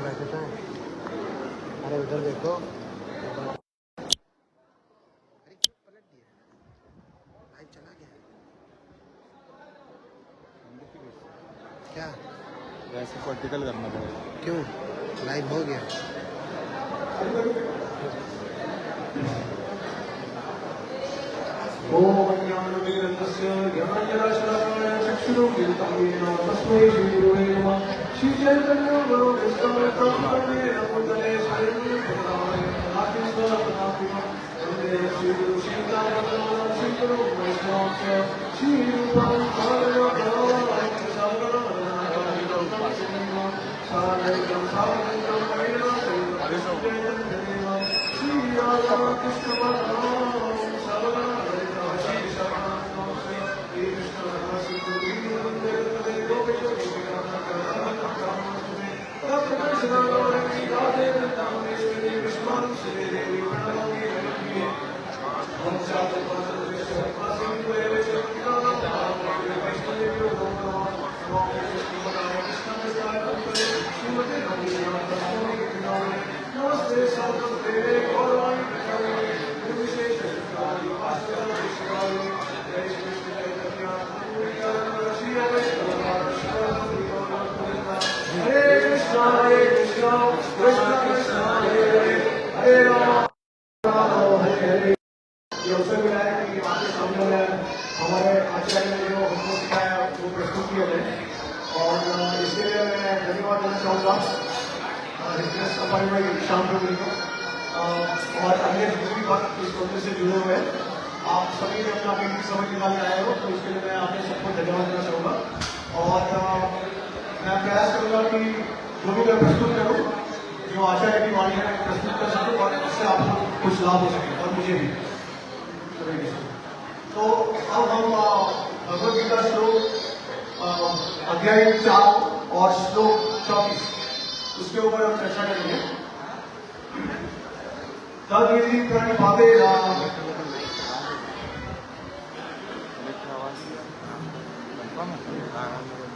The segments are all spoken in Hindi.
बैठे थे। अरे उधर देखो, अरे क्यों पलट दिया? लाइव चला गया क्या? वैसे वर्टिकल करना पड़ेगा। क्यों? लाइव हो गया। हमारे आचार्य ने जो हमको सिखाया वो प्रस्तुत किया है और इसके लिए मैं धन्यवाद देना चाहूँगा शाम को और अन्य जो भी बात इस प्रोजेक्ट से जुड़े हुए हैं, आप सभी ने अपना कीमती समय निकाल के आए हो, तो इसके लिए मैं आपको सबको धन्यवाद देना चाहूँगा। और मैं प्रयास करूँगा कि जो भी मैं प्रस्तुत करूँ, जो आचार्य की वाणी है प्रस्तुत कर सकूँ और इससे आपको कुछ लाभ हो सके और मुझे भी। तो अब हम भगवद गीता श्लोक अध्याय 4 और श्लोक 24 उसके ऊपर हम चर्चा करेंगे। तद यदि प्रणिपाते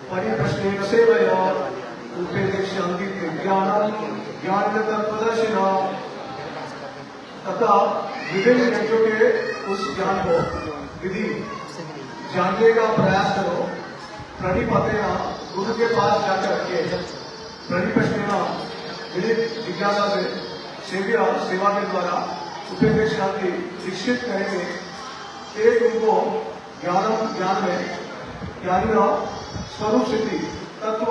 परिप्रश्नेन सेवया उपेक्षन्ति ज्ञानप्रदर्शिना तथा विभिन्न यज्ञों के उस ज्ञान को विधि जानने का प्रयास करो। प्रणिपतेना गुरु के पास जाकर के प्रणिप्रश्नेना विधिक जिज्ञासा से सेवा के द्वारा उपेक्षांति दीक्षित करेंगे। एक उनको ज्ञान में ज्ञानी स्वरूप सिद्धि तत्व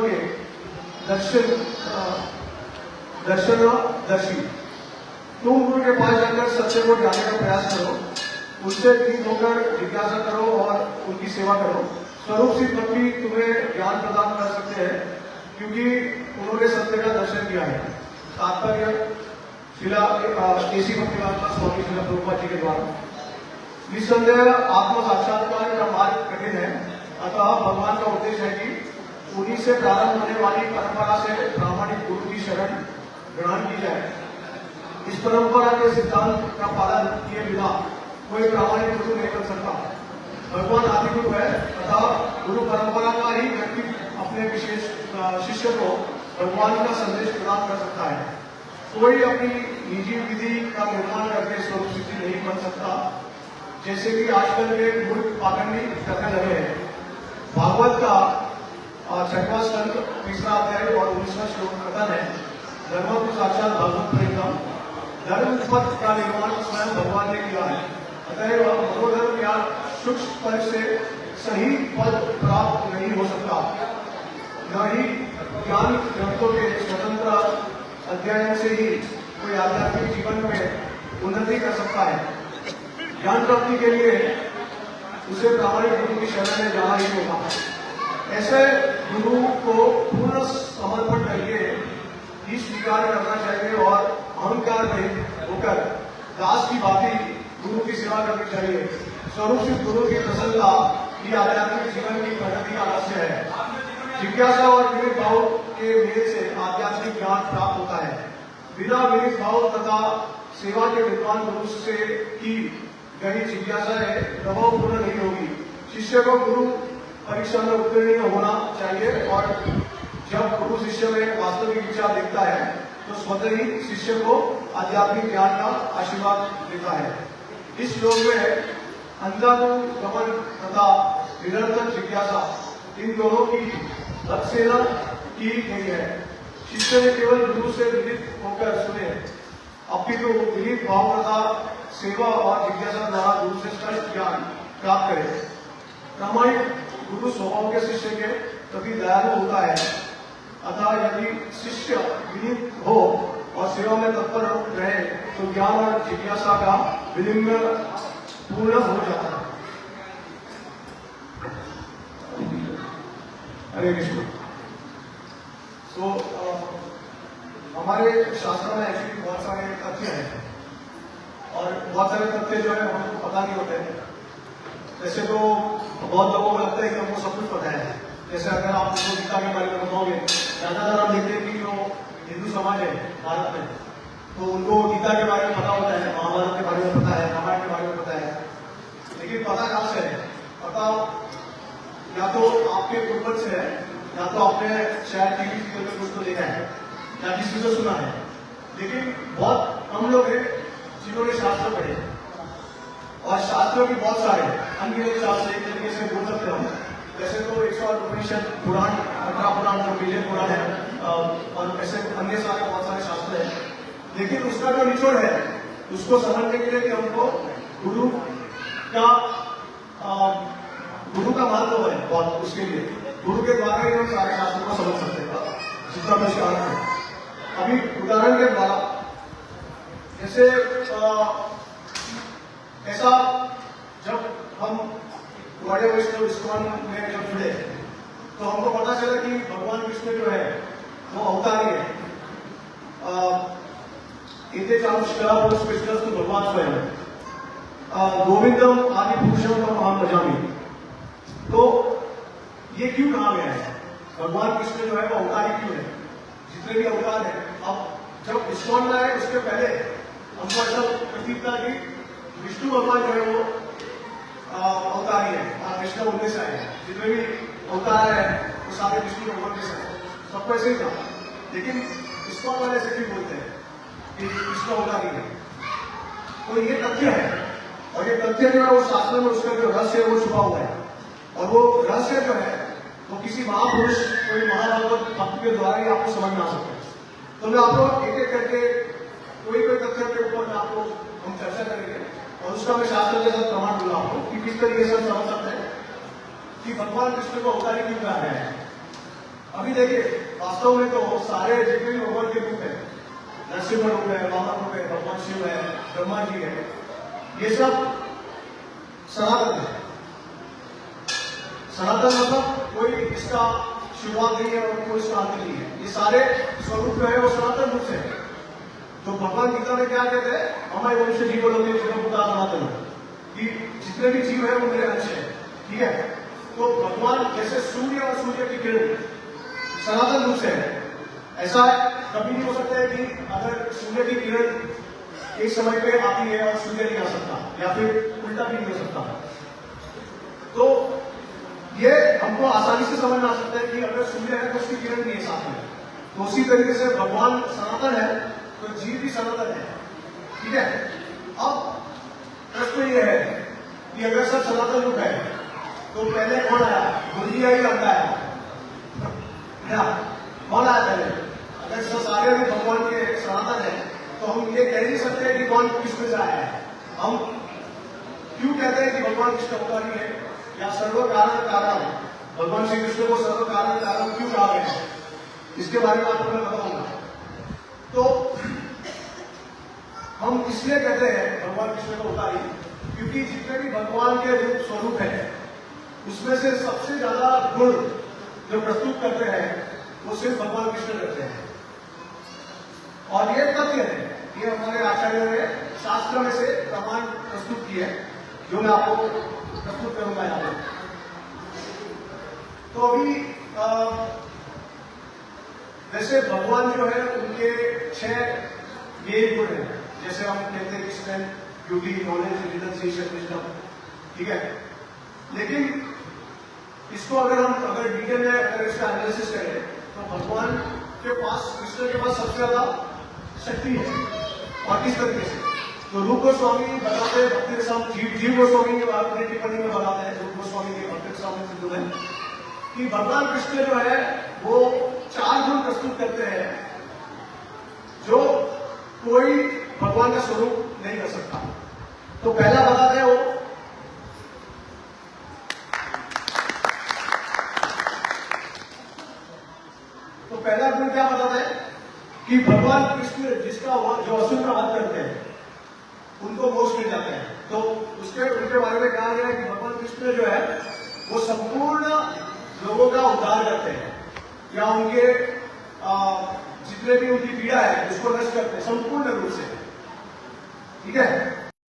के दर्शी तुम गुरु के पास जाकर सत्य को जानने का प्रयास करो, उनसे ठीक होकर जिज्ञासा करो और उनकी सेवा करो। स्वरूप सिद्ध भक्ति तुम्हें ज्ञान प्रदान कर सकते हैं क्योंकि उन्होंने सत्य का दर्शन किया है। तात्पर्य शिला केसी भक्तिवेदांत स्वामी शिला प्रभुपाद जी के द्वारा। निस्संदेह आत्म साक्षात्कार का मार्ग कठिन है, अतः भगवान का उद्देश्य है कि उन्हीं से प्रारंभ होने वाली परंपरा से प्रामाणिक गुरु की शरण ग्रहण की जाए। इस परंपरा के सिद्धांत का पालन किए बिना कोई प्रामाणिक गुरु नहीं बन सकता। भगवान आदि गुरु है, अतः गुरु परंपरा का ही व्यक्ति अपने विशेष शिष्य को भगवान का संदेश प्रदान कर सकता है। कोई अपनी निजी विधि का निर्माण करके स्वरूप सिद्धि नहीं बन सकता, जैसे कि आजकल के मूर्ख पाखंडी करने लगे हैं। भागवत का 6वां स्कंद 3रा अध्याय और 19वां श्लोक कथन है, धर्म को साक्षात भागवत प्रेम धर्म पद का निर्माण स्वयं भगवान ने किया है। अतएव मनोधर्म या सूक्ष्म स्तर से सही पद प्राप्त नहीं हो सकता, न ही ज्ञान ग्रंथों के स्वतंत्र अध्ययन से ही कोई आध्यात्मिक जीवन में उन्नति कर सकता है। ज्ञान प्राप्ति के लिए उसे प्रामाणिक गुरु की शरण में जाना ही होगा। ऐसे गुरु को पूर्ण समर्पण करके ही स्वीकार करना चाहिए और अहंकार में होकर दास की भांति गुरु की सेवा करनी चाहिए। स्वरूप सिद्ध गुरु की प्रसन्नता ही आध्यात्मिक जीवन की प्रगति का लक्ष्य है। जिज्ञासा और विवेक भाव के मेल से आध्यात्मिक ज्ञान प्राप्त होता है। बिना विवेक भाव तथा सेवा के विद्वान गुरु से की गई जिज्ञासा है प्रभाव पूर्ण नहीं होगी। शिष्य को गुरु परीक्षा में उत्तीर्ण होना चाहिए और जब गुरु शिष्य में वास्तविक विचार देखता है तो स्वतः ही शिष्य को आध्यात्मिक ज्ञान का आशीर्वाद देता है। इस श्लोक में अंधानुगमन तथा निरंतर जिज्ञासा इन दोनों की लक्ष्यता की गई है। शिष्य ने केवल गुरु से विदित होकर सुने, अपितु विदित भाव तथा सेवा और जिज्ञासा द्वारा गुरु से स्पष्ट ज्ञान प्राप्त करे। प्रामाणिक गुरु स्वभाव के शिष्य के प्रति दयालु होता है, अतः यदि शिष्य विनीत हो और सेवा में तत्पर रहे तो ज्ञान और जिज्ञासा का विनिमय पूर्ण हो जाता है। हरे कृष्ण। तो हमारे शास्त्रों में एक्चुअली बहुत सारे तथ्य हैं और बहुत सारे तथ्य जो है हमको पता नहीं होते हैं। जैसे तो बहुत लोगों को लगता है कि हमको सब कुछ पता है। जैसे अगर आप उनको गीता के बारे में बताओगे, ज्यादातर हम देखते हैं कि जो हिंदू समाज है भारत में, तो उनको गीता के बारे में पता होता है, महाभारत के बारे में पता है, रामायण के बारे में पता है। लेकिन पता कहाँ से है? पता या तो आपके पूर्वज से है, या तो आपने शायद टीवी सीरियल में कुछ तो देखा है या किसी से सुना है। लेकिन बहुत कम लोग हैं जिन्होंने शास्त्र पढ़े, और शास्त्रों भी बहुत सारे अनगिनत शास्त्र एक तरीके से बोल सकते हो। जैसे तो 108 उपनिषद, पुराण, 18 पुराण, जो विजय पुराण है, और ऐसे अन्य सारे बहुत सारे शास्त्र हैं। लेकिन उसका जो निचोड़ है उसको समझने के लिए कि हमको गुरु का महत्व है बहुत, उसके लिए गुरु के द्वारा ही हम सारे शास्त्रों को समझ सकते हैं जितना विश्वास है। अभी उदाहरण के द्वारा जैसे ऐसा जब हम बड़े वैष्णव इस्कॉन में जब जुड़े तो हमको पता चला कि भगवान कृष्ण जो है वो अवतारी है। इतने चारुष्कला पुरुष कृष्ण तो भगवान स्वयं गोविंदम आदि पुरुषों का महान भजामी। तो ये क्यों कहा गया है? भगवान कृष्ण जो है वो अवतारी क्यों है? जितने भी अवतार है, अब जब इस्कॉन में आए उसके पहले हमको ऐसा प्रतीत था कि विष्णु भगवान जो है वो अवतारी है और कृष्ण उनमें से आए हैं। जितने भी अवतार है वो सारे विष्णु भगवान के साथ सबको ऐसे ही था। लेकिन इस्कॉन वाले ऐसे क्यों बोलते हैं कि कृष्ण अवतारी है? तो ये तथ्य है, और ये तथ्य जो है वो शास्त्र में उसका जो रहस्य है वो छुपा हुआ है। और वो रहस्य जो है वो किसी महापुरुष, कोई महाभागवत भक्त के द्वारा ही आपको समझ में आ सकता है। तो मैं आपको एक एक करके कोई तथ्य के ऊपर में आपको हम चर्चा करेंगे और उसका मैं शास्त्र के साथ प्रमाण दूंगा आपको कि किस तरीके से हम समझ सकते हैं कि भगवान कृष्ण को अवतारी क्यों कहा गया है। अभी देखिए, वास्तव में तो सारे जितने भी भगवान के रूप है, नरसिंह रूप है, वामन रूप है, भगवान शिव है, ब्रह्मा जी है, ये सब सनातन है। सनातन मतलब कोई इसका शुरुआत नहीं है और कोई इसका अंत नहीं है। ये सारे स्वरूप जो है वो सनातन रूप से है। तो भगवान गीता में क्या कहते हैं? हमारे मनुष्य जीवों लोग सनातन कि जितने भी जीव है वो मेरे अंश है। ठीक है? तो भगवान जैसे सूर्य और सूर्य की किरण सनातन रूप से है, ऐसा कभी नहीं हो सकता है कि अगर सूर्य की किरण एक समय पे आती है और सूर्य नहीं आ सकता, या फिर उल्टा भी नहीं हो सकता। तो ये हमको आसानी से समझ में आ सकता है कि अगर सूर्य है तो उसकी किरण नहीं है साथ में। तो उसी तरीके से भगवान सनातन है तो जीव भी सनातन है। ठीक है? अब प्रश्न ये है कि अगर सब सनातन रूप है तो पहले कौन आया? बुद्धि आई, अंधा आया? कौन आया पहले? अगर सब सारे भी भगवान के सनातन है तो हम ये कह नहीं सकते कि कौन किसमें से आया है। हम क्यों कहते हैं कि भगवान कृष्ण अवतारी है या सर्व कारण कारण? भगवान श्री कृष्ण को सर्व कारण कारण क्यों कहा गया है, इसके बारे में आपको मैं बताऊंगा। तो हम इसलिए कहते हैं भगवान कृष्ण को अवतारी क्योंकि जितने भी भगवान के रूप स्वरूप है उसमें से सबसे ज्यादा गुण जो प्रस्तुत करते हैं वो सिर्फ भगवान कृष्ण करते हैं। और ये तथ्य है, ये हमारे आचार्यों ने शास्त्र में से प्रमाण प्रस्तुत किए जो मैं आपको प्रस्तुत करूंगा यहाँ पर। तो अभी वैसे भगवान जो है उनके 6 मेन गुण है। जैसे हम कहते हैं कि strength, beauty, knowledge, renunciation, wisdom. ठीक है? लेकिन इसको अगर डिटेल में अगर इसका एनालिसिस करें तो भगवान के पास कृष्ण कृष्ण के पास सबसे ज्यादा शक्ति है। और किस तरीके से, तो रूप गोस्वामी बताते हैं, भक्ति रसामृत जीव गोस्वामी की बात अपनी टिप्पणी में बताते हैं, रूप गोस्वामी के भक्ति रसामृत सिंधु में, कि भगवान कृष्ण जो है वो 4 गुण प्रस्तुत करते हैं जो कोई भगवान का स्वरूप नहीं कर सकता। तो पहला बताते हैं वो पहला गुण क्या बताता है कि भगवान कृष्ण जिसका जो असुर का वध करते हैं उनको मोक्ष मिल जाते हैं। तो उनके बारे में कहा गया है कि भगवान कृष्ण जो है वो संपूर्ण लोगों का उद्धार करते हैं, या उनके जितने भी उनकी पीड़ा है उसको नष्ट करते हैं संपूर्ण रूप से। ठीक है,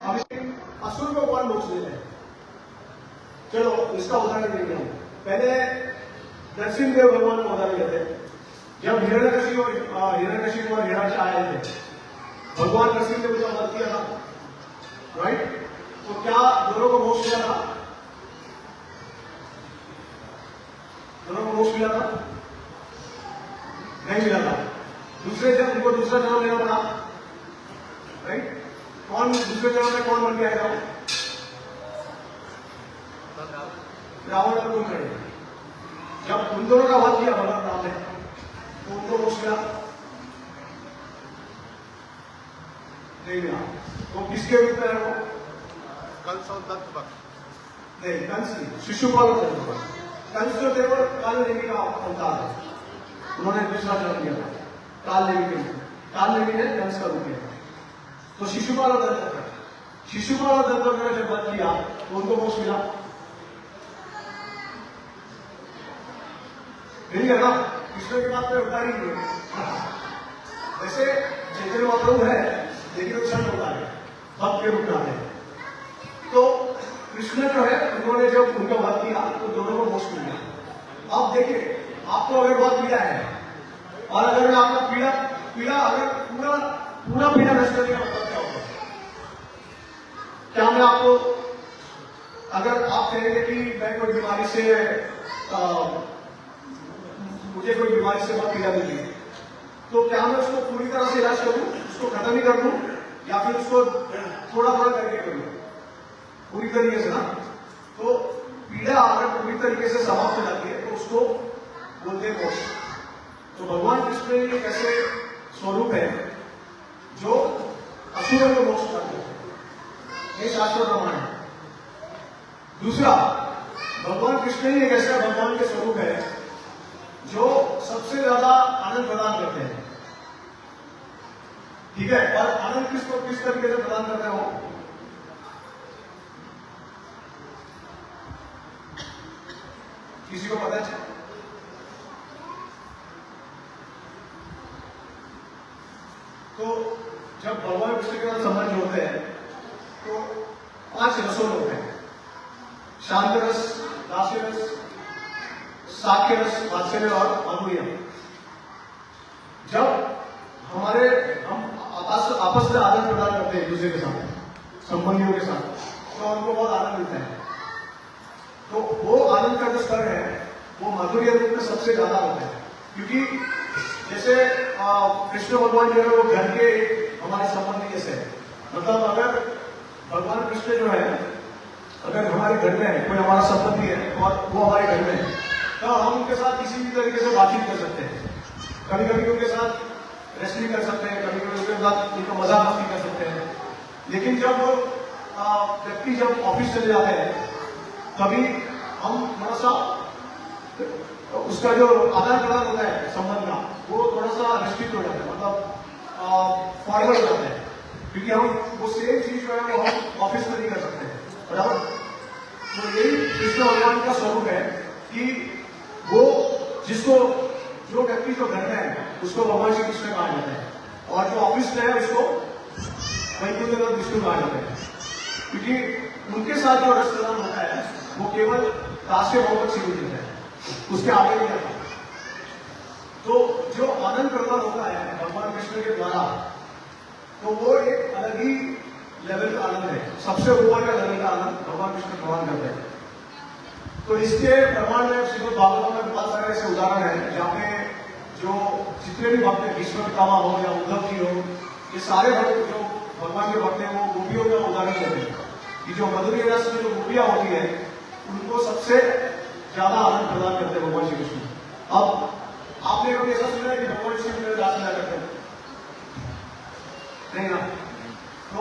अब असुर को कौन मोक्ष देते हैं, चलो इसका उदाहरण देंगे हम। पहले नरसिंहदेव भगवान को उदाहरण देते हैं। जब हिरण्यकशिपु और हिरण्याक्ष आए थे, भगवान नरसिंहदेव का वध किया था, राइट? तो क्या दोनों को मोक्ष मिला था? दोनों को मोक्ष मिला था? नहीं मिला था। उनको दूसरा जन्म लेना पड़ा, राइट? कौन दूसरे जन्म में कौन बन के आएगा? रावण और कुंभकर्ण। जब उन दोनों का वध किया भगवान राम ने, तो उनको मोक्ष मिला? नहीं मिला। तो किसके रूप में है वो? कंस और दत्त वक्त। नहीं, कंस नहीं, शिशुपाल और दत्त। कंस जो थे वो काल देवी का अवतार है, उन्होंने दूसरा जन्म लिया था काल देवी के रूप में। काल देवी ने कंस का रूप लिया। तो शिशुपाल और दत्त, शिशुपाल और दत्त ने जब वध किया तो उनको मोक्ष मिला? नहीं है ना? कृष्ण के बात में उतार ही नहीं है। वैसे चैतन्य महाप्रभु है, लेकिन वो क्षण होता है, भक्त के रूप में आते हैं। तो कृष्ण जो है उन्होंने जब उनका वध किया तो दोनों को मोक्ष मिल गया। अब देखिए, आपको अगर बहुत पीड़ा है और अगर मैं आपका पीड़ा अगर पूरा पीड़ा नष्ट करने का मतलब क्या होगा? क्या मैं आपको, अगर आप कहेंगे कि मैं कोई बीमारी से मुझे कोई बीमारी से बहुत पीड़ा मिली, तो क्या मैं उसको पूरी तरह से इलाज करूं, उसको खत्म ही कर दूं, या फिर उसको थोड़ा करके करूं? पूरी तरीके से ना। तो पीड़ा अगर पूरी तरीके से समाप्त हो जाती है तो उसको बोलते हैं मोक्ष। तो भगवान कृष्ण एक ऐसे स्वरूप है जो असुरों को मोक्ष करते हैं, ये शास्त्र प्रमाण है। दूसरा, भगवान कृष्ण ही एक ऐसा भगवान के स्वरूप है जो सबसे ज्यादा आनंद प्रदान करते हैं। ठीक है, और आनंद किस तरीके से प्रदान करते हो? किसी को पता है? तो जब भगवान कृष्ण के साथ संबंध होते हैं तो 5 रसों में होते हैं: शांत रस, दास्य रस, साक्ष्य रस, वात्सल्य और माधुर्य। जब हम आपस में आनंद प्रदान करते हैं एक दूसरे के साथ, संबंधियों के साथ, तो उनको बहुत आनंद मिलता है। तो वो आनंद का जो स्तर है वो माधुर्य रूप में सबसे ज्यादा होता है, क्योंकि जैसे कृष्ण भगवान जो है वो घर के हमारे संबंधी जैसे है। मतलब अगर भगवान कृष्ण जो है, अगर हमारे घर में है, कोई हमारा संबंधी है और वो हमारे घर में है, तो हम उनके साथ किसी भी तरीके से बातचीत कर सकते हैं। कभी कभी उनके साथ रेस्लिंग कर सकते हैं, कभी कभी उनके साथ उनका मजाक मस्ती कर सकते हैं। लेकिन जब व्यक्ति जब ऑफिस चले जाते हैं, तभी हम थोड़ा सा उसका जो आदान प्रदान होता है संबंध का, वो थोड़ा सा रिस्ट्रिक्ट हो जाता है, मतलब फॉरवर्ड हो जाता है, क्योंकि हम वो सेम चीज जो है वो हम ऑफिस में नहीं कर सकते, बराबर? तो यही कृष्ण भगवान का स्वरूप है कि वो जो व्यक्ति जो घर में है उसको भगवान श्री कृष्ण कहा जाता है, और जो ऑफिस में है उसको वैकुंठ विष्णु कहा जाता है, क्योंकि उनके साथ जो रस प्रदान होता है वो केवल दास्य भाव तक सीमित होता है, उसके आगे नहीं आता। तो जो आनंद प्रदान होता है भगवान कृष्ण के द्वारा, तो वो एक अलग ही लेवल का आनंद है, सबसे ऊपर का लेवल का आनंद भगवान कृष्ण प्रदान करते हैं। तो इसके प्रमाण में श्रीमद् भागवत में बहुत सारे ऐसे उदाहरण है जहाँ पे जो जितने भी भक्त हैं, भीष्म पितामह हो या उद्धव जी हो, ये सारे भक्त जो भगवान के भक्त हैं वो गोपियों का उदाहरण देते हैं कि जो मधुरी रस में जो गोपियां होती है उनको सबसे ज्यादा आनंद प्रदान करते हैं भगवान श्री कृष्ण। अब आपने कभी ऐसा सुना है कि भगवान श्री कृष्ण रासलीला करते हैं? नहीं ना? तो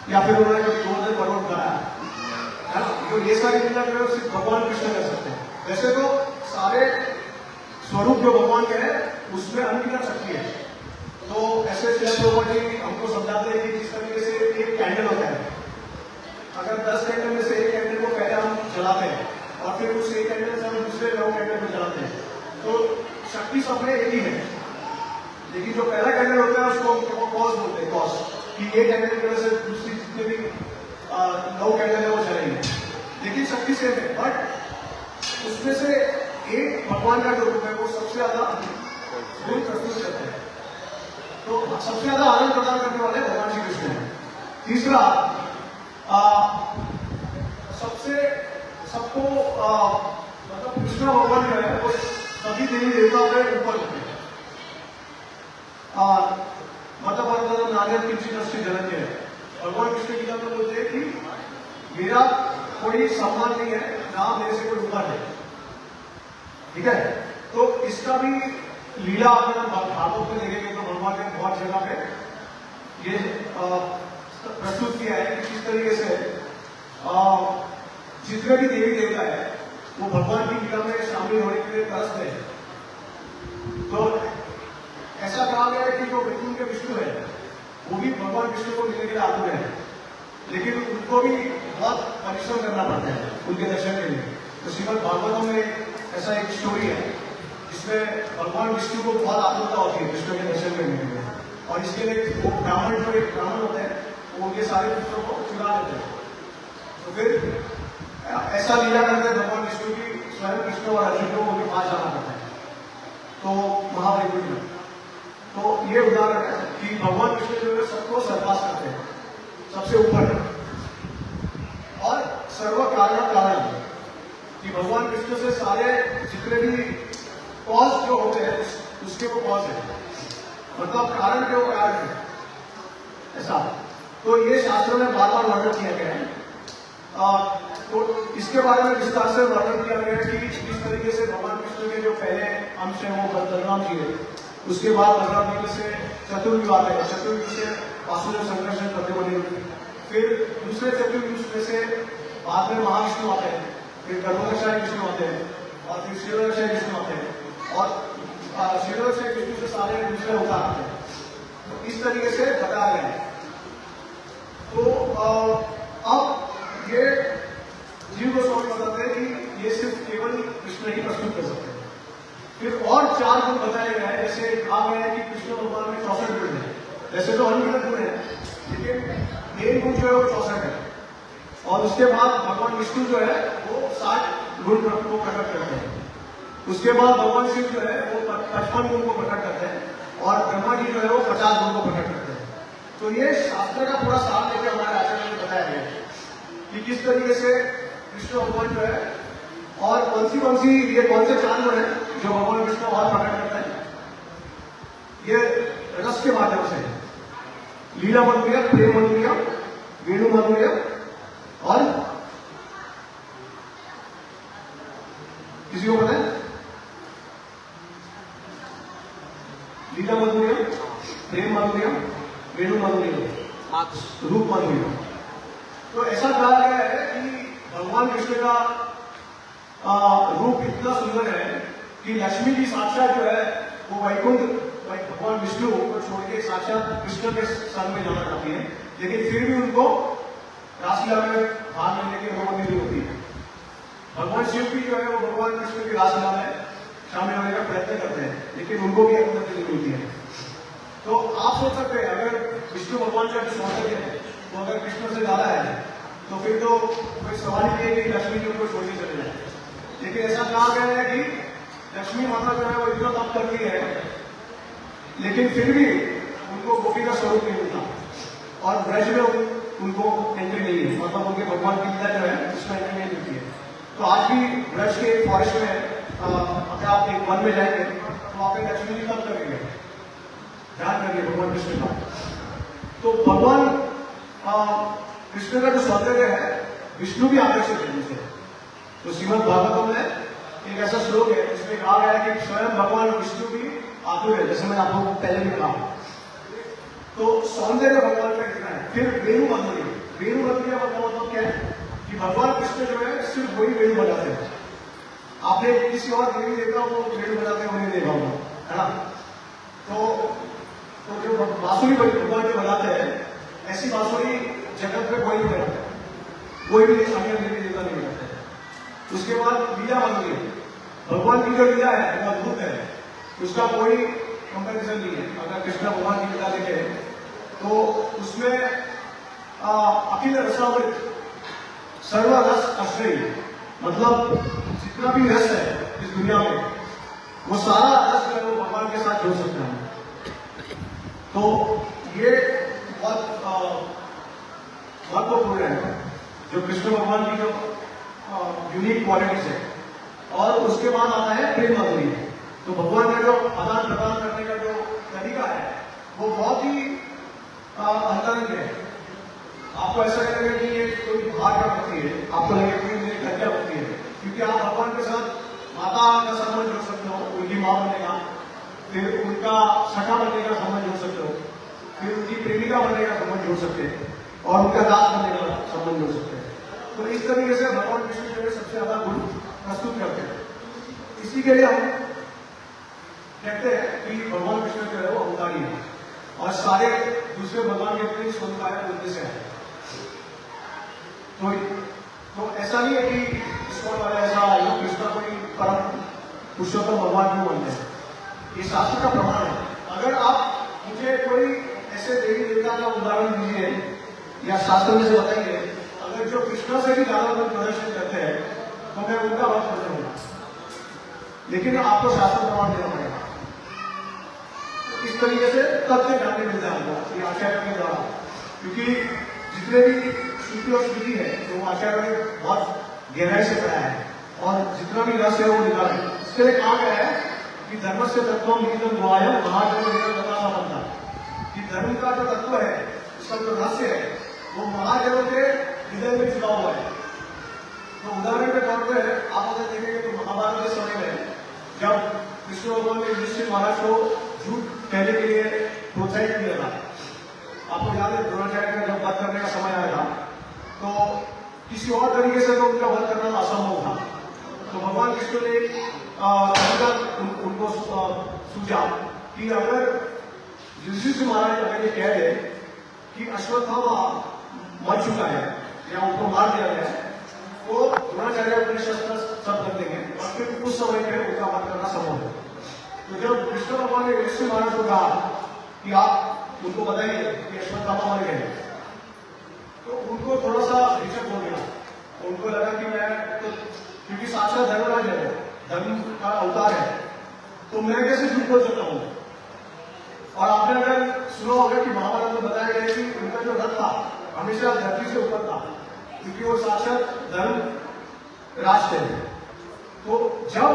या फिर उन्होंने कभी गोवर्धन पर्वत उठाया है ना? तो ये सारी लीला जो है सिर्फ भगवान कृष्ण कर सकते हैं। वैसे तो सारे स्वरूप जो भगवान के हैं उसमें अनगिनत शक्ति है। तो ऐसे शिला जी हमको समझाते हैं कि जिस तरीके से एक कैंडल होता है, अगर 10 कैंडल में से एक कैंडल को पहले हम जलाते हैं और फिर उस एक कैंडल से हम दूसरे 9 कैंडल को जलाते हैं, तो शक्ति सब में एक ही है। लेकिन जो पहला कैंडल होता है उसको कॉज बोलते हैं, कॉज, कि ये कैंडल की वजह से दूसरी जितने भी 9 कैंडल है वो जलेंगे, लेकिन शक्ति सेम है। बट उसमें से एक भगवान का जो रूप है वो सबसे ज्यादा गुण प्रस्तुत करते हैं। तो सबसे ज्यादा आनंद प्रदान करने वाले भगवान श्री कृष्ण हैं। तीसरा, सबको मतलब कृष्ण भगवान जो है वो सभी देवी देवताओं के ऊपर होते हैं। मतलब नारियल किंचित अस्ति धनंजय है, भगवान कृष्ण गीता में बोलते हैं कि मेरा कोई सम्मान नहीं है, ना मेरे से कोई ऊपर है। ठीक है, तो इसका भी लीला अगर भागवत में देखेंगे तो भगवान ने बहुत जगह पे ये प्रस्तुत किया है कि किस तरीके से जितने भी देवी देवता है वो भगवान की लीला में शामिल होने के लिए तरसते हैं। तो ऐसा कहा गया है कि जो वैकुंठ के विष्णु है वो भी भगवान विष्णु को मिलने के लिए आतुर है, लेकिन उनको भी बहुत परिश्रम करना पड़ता है उनके दर्शन के लिए। तो श्रीमद् भागवतम में ऐसा एक स्टोरी है जिसमें भगवान विष्णु को बहुत आतुरता होती है विष्णु के दर्शन करने के लिए, और इसके लिए वो ब्राह्मण जो एक ब्राह्मण होते हैं वो उनके सारे पुत्रों को चुरा देते हैं। तो फिर ऐसा लीला करते हैं भगवान विष्णु की स्वयं कृष्ण और अर्जुन को उनके पास जाना पड़ता है तो महावैकुंठ में। तो ये उदाहरण है कि भगवान कृष्ण जो है सबको सरपास करते हैं, सबसे ऊपर है और सर्व कारण कारण कि भगवान कृष्ण से सारे जितने भी कॉज जो होते हैं उसके वो कॉज है, मतलब कारण के वो कारण है ऐसा। तो ये शास्त्रों में बार बार वर्णन किया गया है। तो इसके बारे में विस्तार से वर्णन किया गया है कि किस तरीके से भगवान कृष्ण के जो पहले अंश है वो बलराम जी है, उसके बाद बलराम जी से चतुर्युग आते हैं, चतुर्युग से वासुदेव संघर्षण करते बने, फिर दूसरे चतुर्युग में से बाद में महाविष्णु आते हैं, फिर गर्भोदशाही विष्णु आते हैं और फिर शिरोदशाही विष्णु आते हैं और शिरोदशाही विष्णु से सारे दूसरे अवतार आते हैं। तो इस तरीके से बताया गया है। तो अब ये जीव गोस्वामी बताते हैं कि ये सिर्फ केवल कृष्ण ही प्रस्तुत कर सकते हैं। फिर और 4 गुण बताए गए हैं, जैसे कहा गया है कि कृष्ण भगवान में 64 गुण है। वैसे तो अनगिनत गुण है, लेकिन मेन गुण जो है वो 64 है। और उसके बाद भगवान विष्णु जो है वो 60 गुण को प्रकट करते हैं। उसके बाद भगवान शिव जो है वो 55 गुण को प्रकट करते हैं और ब्रह्मा जी जो है वो 50 गुण को प्रकट करते हैं। तो ये शास्त्र का पूरा सार लेके हमारे आचार्य ने बताया गया है कि किस तरीके से कृष्ण भगवान जो है और कौन सी ये कौन से 4 गुण है जो भगवान कृष्ण और प्रकट करते हैं। ये रस के माध्यम से लीला मधुर्य, प्रेम मधुर्य, वेणु मधुर्य और किसी को पता है? लीला मधुर्य, प्रेम मधुर्य, वेणु मधुर्य, रूप मधुर्य। तो ऐसा कहा गया है कि भगवान कृष्ण का रूप इतना सुंदर है कि लक्ष्मी की साक्षात जो है वो वैकुंठ भगवान विष्णु को छोड़ के साक्षात कृष्ण के संग में जाना चाहती है, लेकिन फिर भी उनको रासलीला में भाग लेने की अनुमति नहीं होती है। भगवान शिव भी जो है वो भगवान कृष्ण की रासलीला में शामिल होने का प्रयत्न करते हैं, लेकिन उनको भी अनुमति नहीं मिलती है। तो आप सोच सकते हैं अगर विष्णु भगवान का जो सौंदर्य है वो अगर कृष्ण से ज्यादा है तो फिर तो कोई सवाल ही नहीं है कि लक्ष्मी जी उनको छोड़ के चले जाए। लेकिन ऐसा कहा गया है कि लक्ष्मी माता जो है वो इतना तप करती है, लेकिन फिर भी उनको गोपी का स्वरूप नहीं मिलता और ब्रज में उनको एंट्री नहीं है, मतलब उनके भगवान की लीला जो है उसमें एंट्री नहीं मिलती है। तो आज भी ब्रज के फॉरेस्ट में अगर आप एक वन में जाएंगे तो आप एक लक्ष्मी जी कब करेंगे, ध्यान करिए भगवान कृष्ण का। तो भगवान कृष्ण का जो सौंदर्य है विष्णु भी आकर्षित है उनसे। तो श्रीमद् भागवतम में एक ऐसा श्लोक है जिसमें कहा गया है कि स्वयं भगवान विष्णु भी आतुर है, जैसे मैंने आपको पहले भी कहा। तो सौंदर्य भगवान का कितना है। फिर वेणु मधुरी, वेणु मधुरी का मतलब क्या है कि भगवान कृष्ण जो है सिर्फ वही वेणु बजाते हैं। आपने किसी और देवी देवता को वेणु बजाते हुए नहीं देखा होगा, है ना। तो जो बांसुरी भगवान जो बजाते हैं ऐसी बांसुरी जगत में कोई नहीं बजाता, कोई भी अन्य देवी देवता नहीं बजाते। उसके बाद लीला मधुरी, भगवान की जो लीला है वो अद्भुत है, उसका कोई कंपैरिजन नहीं है। अगर कृष्ण भगवान की लीला देखें तो उसमें अखिल रसामृत सर्वरस आश्रय, मतलब जितना भी रस है इस दुनिया में वो सारा रस जो है वो भगवान के साथ जोड़ सकता है। तो ये बहुत महत्वपूर्ण है जो कृष्ण भगवान की जो यूनिक क्वालिटीज है। और उसके बाद आता है प्रेम मधुरी। तो भगवान का जो आदान प्रदान करने का जो तरीका है वो बहुत ही अंतरंग है। आपको ऐसा लगेगा कि ये कोई बाहर का भक्ति है, आपको लगेगा कि मेरी घर का भक्ति है, क्योंकि आप भगवान के साथ माता का संबंध जोड़ सकते हो, उनकी माँ बनने का, फिर उनका सखा बनने का संबंध जोड़ सकते हो, फिर उनकी प्रेमिका बनने का संबंध जोड़ सकते हैं, और उनका दास बनने का संबंध जोड़ सकते हैं। तो इस तरीके से भगवान कृष्ण जो है सबसे ज्यादा गुण प्रस्तुत करते हैं। इसी के लिए हम कहते हैं कि भगवान कृष्ण जो है वो अवतारी है, और सारे दूसरे भगवान के अपने स्वरूप आए उद्देश्य है। तो ऐसा नहीं है कि ईश्वर वाले ऐसा कृष्ण कोई परम पुरुषोत्तम भगवान क्यों बनते हैं, ये शास्त्र का प्रमाण है। अगर आप मुझे कोई ऐसे देवी देवता का उदाहरण दीजिए या शास्त्र में से बताइए अगर जो कृष्ण से भी ज्यादा प्रदर्शन करते हैं तो मैं उनका बात कर दूंगा, लेकिन आपको शास्त्र प्रमाण देना पड़ेगा। तो इस तरीके से तथ्य जानने मिलता है हमको ये आचार्य के द्वारा, क्योंकि जितने भी श्रुति और स्मृति है तो आचार्य ने बहुत गहराई से पढ़ा है और जितना भी रस है वो निकाला है। इसके लिए कहा गया है कि धर्म से तत्व निधन द्वायम महाजन बता बनता, कि धर्म का जो तत्व है उसका जो रहस्य है वो महाजनों के हृदय में छुपा हुआ है। तो उदाहरण के तौर पर आप अगर देखेंगे तो महाभारत के समय में जब कृष्ण भगवान ने युधिष्ठिर महाराज को झूठ कहने के लिए प्रोत्साहित किया था, आपको याद है द्रोणाचार्य का जब वध करने का समय आया था तो किसी और तरीके से तो उनका वध करना असंभव था। तो भगवान कृष्ण ने उनको सूझा कि अगर युधिष्ठिर महाराज अगर ये कह दे कि अश्वत्थामा मर चुका है या उनको मार दिया गया है तो द्रोणाचार्य अपने शस्त्र सब कर देंगे और फिर उस समय पे उनका वध करना संभव है। तो जब कृष्ण भगवान ने युधिष्ठिर महाराज को कहा कि आप उनको बताइए कि अश्वत्थामा मर गए, तो उनको थोड़ा सा हिचक हो गया। उनको लगा कि मैं तो क्योंकि साक्षात धर्मराज है, धर्म का अवतार है, तो मैं कैसे झूठ बोल सकता हूं। और आपने अगर सुना होगा कि महाभारत में बताया गया कि उनका जो रथ था हमेशा धरती से ऊपर था, क्योंकि वो साक्षात धर्म राज थे। तो जब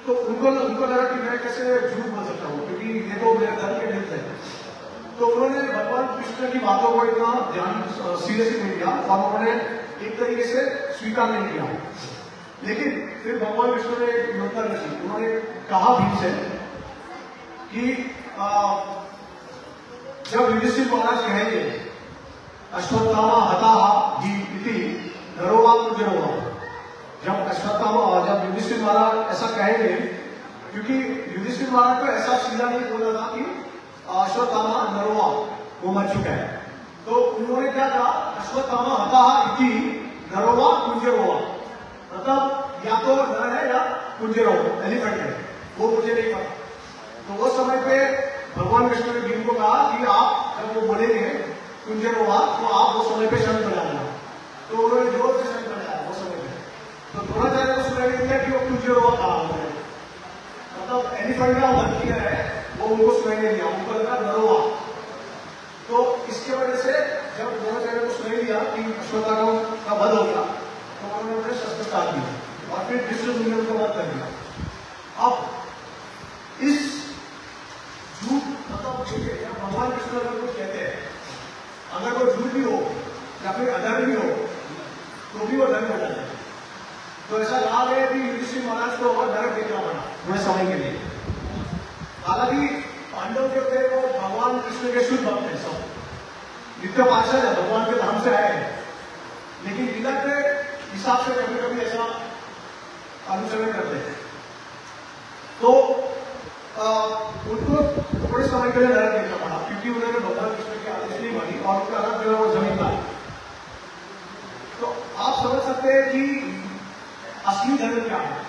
तो उनको लगा कि मैं कैसे झूठ बोल सकता हूँ, क्योंकि ये तो मेरे धर्म के विरुद्ध है। तो उन्होंने भगवान कृष्ण की बातों को इतना ध्यान सीरियसली नहीं लिया और उन्होंने एक तरीके से स्वीकार नहीं किया। लेकिन फिर भगवान कृष्ण ने एक योजना रखी, उन्होंने कहा भीम से कि जब युधिष्ठिर महाराज कहेंगे अश्वत्थामा हताहा ही इति नरोवा कुंजरोवा, जब युधिष्ठिर महाराज ऐसा कहेंगे, क्योंकि युधिष्ठिर महाराज को ऐसा सीधा नहीं बोला था कि अश्वत्थामा नरोवा वो मर चुका है, तो उन्होंने क्या कहा अश्वत्थामा हताहा इति नरोवा कुंजरोवा, मतलब या तो नर है या कुंजरो एलिफेंट है, वो मुझे नहीं पता। तो वो समय पे भगवान कृष्ण ने भीम को कहा कि आप जब वो बोलेंगे कुंजरोवा तो आप वो समय पे शंख बजाना। तो उन्होंने जोर से शंख बजाया वो समय पे, तो द्रोणाचार्य को सुनाई नहीं दिया कि वो कुंजरोवा कहा, मतलब एलिफेंट का वध किया है वो उनको सुनाई नहीं दिया, उनको लगा नरोवा। तो इसके वजह से जब द्रोणाचार्य को सुनाई दिया कि अश्वत्थामा का वध हो गया तो उन्होंने अपने शस्त्र काट दिए और फिर विष्णु जी ने उनको वध कर दिया। अब इस झूठ मतलब देखिए भगवान कृष्ण अगर कुछ कहते हैं, अगर वो झूठ भी हो या फिर अधर्म भी हो तो भी वो धर्म हो जाता है। तो ऐसा कहा गया कि युधिष्ठिर महाराज को और नरक देखना पड़ा थोड़े समय के लिए। हालांकि पांडव जो थे वो भगवान कृष्ण के शुद्ध भक्त हैं, सब नित्य पार्षद है, भगवान के धाम से आए हैं, लेकिन लीला के हिसाब से कभी कभी ऐसा अनुसरण करते हैं। तो उनको थोड़े समय के लिए नरक देखना पड़ा क्योंकि उन्होंने भगवान कृष्ण के आदेश नहीं मानी और उनका रथ जो है वो जमीन पर। तो आप समझ सकते हैं कि असली धर्म क्या है।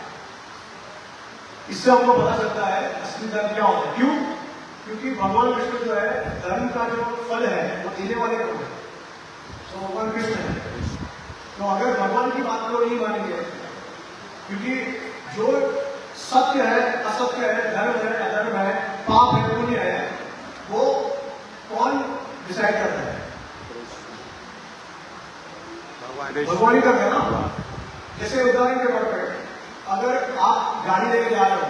इससे हमको पता चलता है असली धर्म क्या होता है। क्यों? क्योंकि भगवान कृष्ण जो है धर्म का जो फल है वो देने वाले कौन है? तो भगवान कृष्ण है। तो अगर भगवान की बात को नहीं मानेंगे, क्योंकि जो सत्य है असत्य है, धर्म है अधर्म है, पाप है पुण्य है, वो कौन डिसाइड करता है? भगवान ही करते हैं ना। जैसे उदाहरण के तौर पर अगर आप गाड़ी लेके जा रहे हो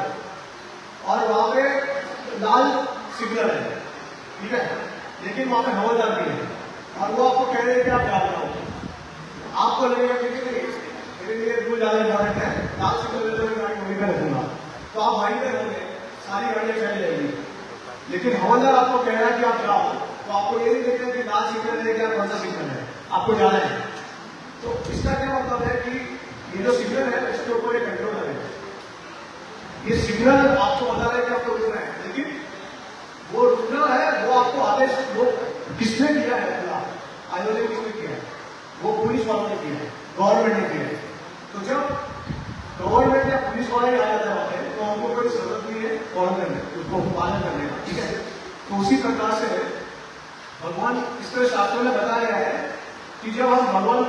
और वहां पे लाल सिग्नल है, ठीक है, लेकिन वहां पे हवलदार भी है और वो आपको कह रहे हैं कि आप जा रहे हो, आपको लगेगा कि मेरे लिए रूल ज्यादा इंपॉर्टेंट है, लाल सिग्नल तो गाड़ी वहीं पे रखूंगा, तो आप वहीं पे रहोगे, सारी गाड़ियां चली जाएगी। लेकिन हवलदार आपको कह रहा है कि आप जाओ, तो आपको ये नहीं देखना कि लाल सिग्नल है क्या कौन सा सिग्नल है, आपको जाना है। तो इसका क्या मतलब है कि ये जो सिग्नल है इसके ऊपर एक कंट्रोल है। ये सिग्नल आपको बता रहे हैं कि आपको रुकना है, लेकिन वो रुकना है वो आपको आदेश वो किसने किया है? पूरा आयोजन किसने किया है? वो पुलिस वालों ने किया है, गवर्नमेंट ने किया है। तो जब गवर्नमेंट या पुलिस वाले आ जाते हैं तो हमको कोई जरूरत नहीं है फॉलो करने, उसको पालन करने का, ठीक है। तो उसी प्रकार से भगवान इस तरह शास्त्रों में बताया गया है कि जब हम भगवान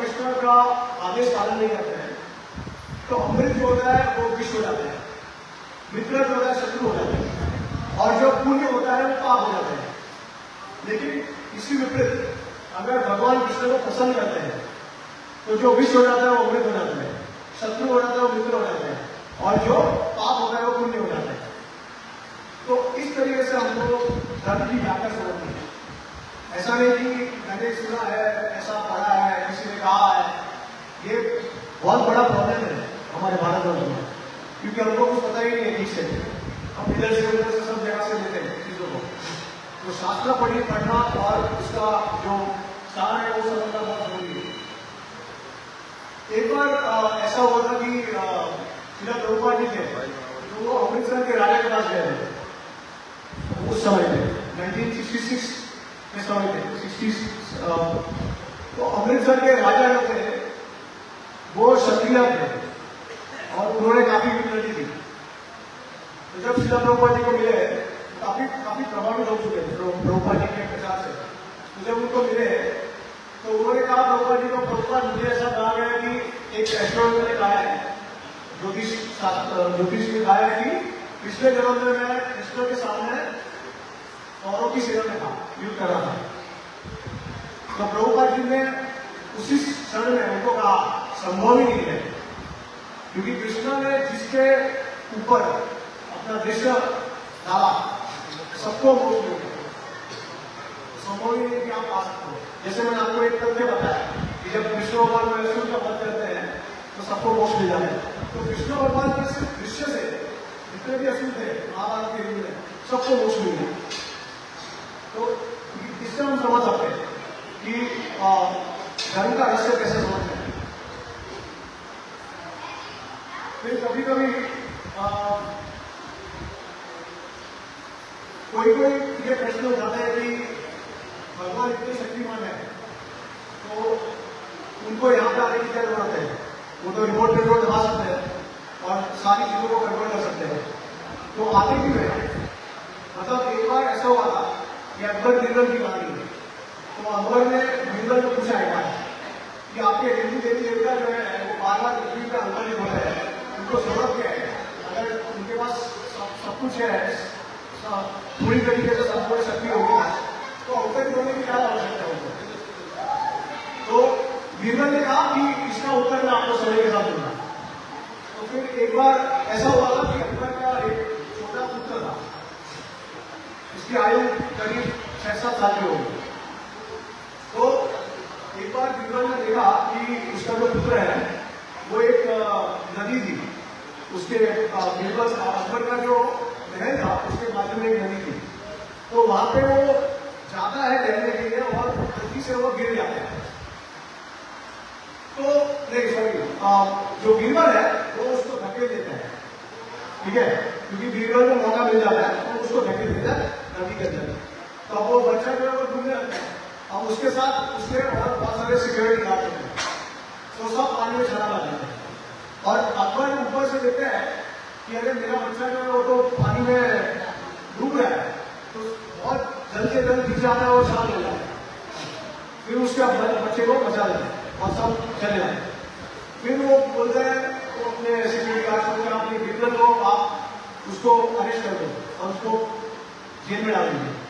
कृष्ण का आदेश पालन नहीं करते हैं तो अमृत जो होता है वो विष हो जाता है, मित्र जो होता है शत्रु हो जाता है, और जो पुण्य होता है वो पाप हो जाता है। लेकिन इसी विपरीत अगर भगवान कृष्ण को प्रसन्न करते हैं तो जो विष हो जाता है वो अमृत हो जाता है, शत्रु हो जाता है वो मित्र हो जाता है, और जो पाप होता है वो पुण्य हो जाता है। तो इस तरीके से हमको धर्म की व्याख्या समझनी है। ऐसा नहीं कि मैंने सुना है, ऐसा पढ़ा है, किसी ने कहा है। ये बहुत बड़ा प्रॉब्लम है हमारे भारतवर्ष में, क्योंकि हमको कुछ पता ही नहीं है ठीक से, हम इधर से उधर से सब जगह से लेते हैं चीजों को। तो शास्त्र पढ़ना और उसका जो सार है वो समझना बहुत जरूरी है। एक बार ऐसा हुआ था कि श्रील प्रभुपाद जी थे, तो वो अमृतसर के राजा के पास गए थे उस समय पे 1966 के समय पे 60। तो अमृतसर के राजा जो थे वो क्षत्रिय थे और उन्होंने काफी विकृति थी। तो जब श्रील प्रभुपाद जी को मिले काफी प्रभावित हो चुके थे प्रभुपाद जी के प्रचार से। तो जब उनको मिले तो उन्होंने कहा प्रभुपाद जी को, प्रभुपाद मुझे ऐसा कहा गया कि एक एस्ट्रोलॉजर ने कहा है, ज्योतिष ने कहा है कि पिछले जन्म में मैं कृष्ण के सामने औरों की सेवा में था, युद्ध कर रहा था। तो प्रभुपाद जी ने उसी क्षण में उनको कहा संभव ही नहीं है, क्योंकि कृष्ण ने जिसके ऊपर अपना दृश्य डाला सबको मोक्ष मिल गया, संभव ही नहीं कि आप पा सकते हो। जैसे मैंने आपको एक तथ्य बताया कि जब कृष्ण भगवान में असुर का वध करते हैं तो सबको मोक्ष मिल जाता है। तो कृष्ण भगवान के सिर्फ दृश्य से जितने भी असुर थे महाभारत के युग में सबको मोक्ष मिल गया। तो इससे हम समझ सकते हैं कि धर्म का रहस्य कैसे समझते हैं। फिर कभी कभी कोई ये प्रश्न उठाता है कि भगवान इतने शक्तिमान है तो उनको यहाँ पे आने की क्या जरूरत है? वो तो रिमोट कंट्रोल दबा सकते हैं और सारी चीजों को कंट्रोल कर सकते हैं, तो आते क्यों है? मतलब एक बार ऐसा हुआ था कि अकबर बीरबल की कहानी है। तो अकबर ने बीरबल को पूछा है कि आपके हिंदू देवी देवता जो है वो बार बार पृथ्वी पर अंतरित हो रहे हैं, उनको जरूरत क्या है? अगर उनके पास सब कुछ है, पूरी तरीके से संपूर्ण शक्ति होगी, तो अवतरित होने की क्या आवश्यकता है उनको? तो बीरबल ने कहा कि इसका उत्तर मैं आपको समय के साथ दूंगा। तो फिर एक बार ऐसा हुआ था कि अकबर का एक छोटा पुत्र था, इसकी आयु करीब 6-7 साल की होगी। तो एक बार बीरबल ने देखा कि उसका जो पुत्र है वो एक नदी थी, उसके बीरबल अकबर का जो महल था उसके बाजू में एक नदी थी। तो वहां पे वो जाता है तैरने के लिए और गलती से वो गिर जाता है। तो नहीं सॉरी, जो बीरबल है वो उसको धकेल देता है, ठीक है, क्योंकि बीरबल को मौका मिल जाता है तो उसको धकेल देता है नदी के अंदर। तो अब वो बच्चा जो है वो डूबने लगता है। अब उसके साथ उसके और बहुत सारे सिक्योरिटी गार्ड होते हैं, तो सब पानी में चला जाते हैं। और अकबर ऊपर से देखते हैं कि अरे मेरा बच्चा जो है वो तो पानी में डूब रहा है, तो बहुत जल्द से जल्द पीछे आता है और शांत हो जाता है। फिर उसके बच्चे को बचा लेते हैं और सब चले जाते हैं। फिर वो बोलते हैं तो अपने सिक्योरिटी गार्ड को अपने बीरबल को आप उसको अरेस्ट कर दो और उसको जेल में डाल दीजिए।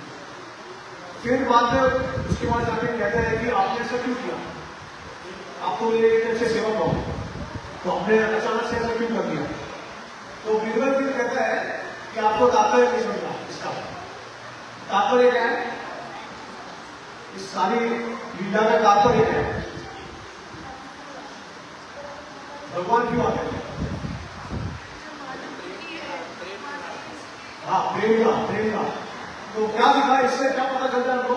फिर बाद में उसके बाद जाके कहते हैं कि आपने ऐसा क्यों किया, आप तो मेरे एक अच्छे सेवक हो, तो आपने अचानक से ऐसा क्यों कर दिया। तो बीरबल फिर कहता है कि आपको तात्पर्य नहीं समझा इसका। तात्पर्य क्या है, इस सारी लीला का तात्पर्य क्या है, भगवान क्यों आते हैं। हाँ, प्रेम का तो क्या दिखा, इससे क्या पता चलता है हमको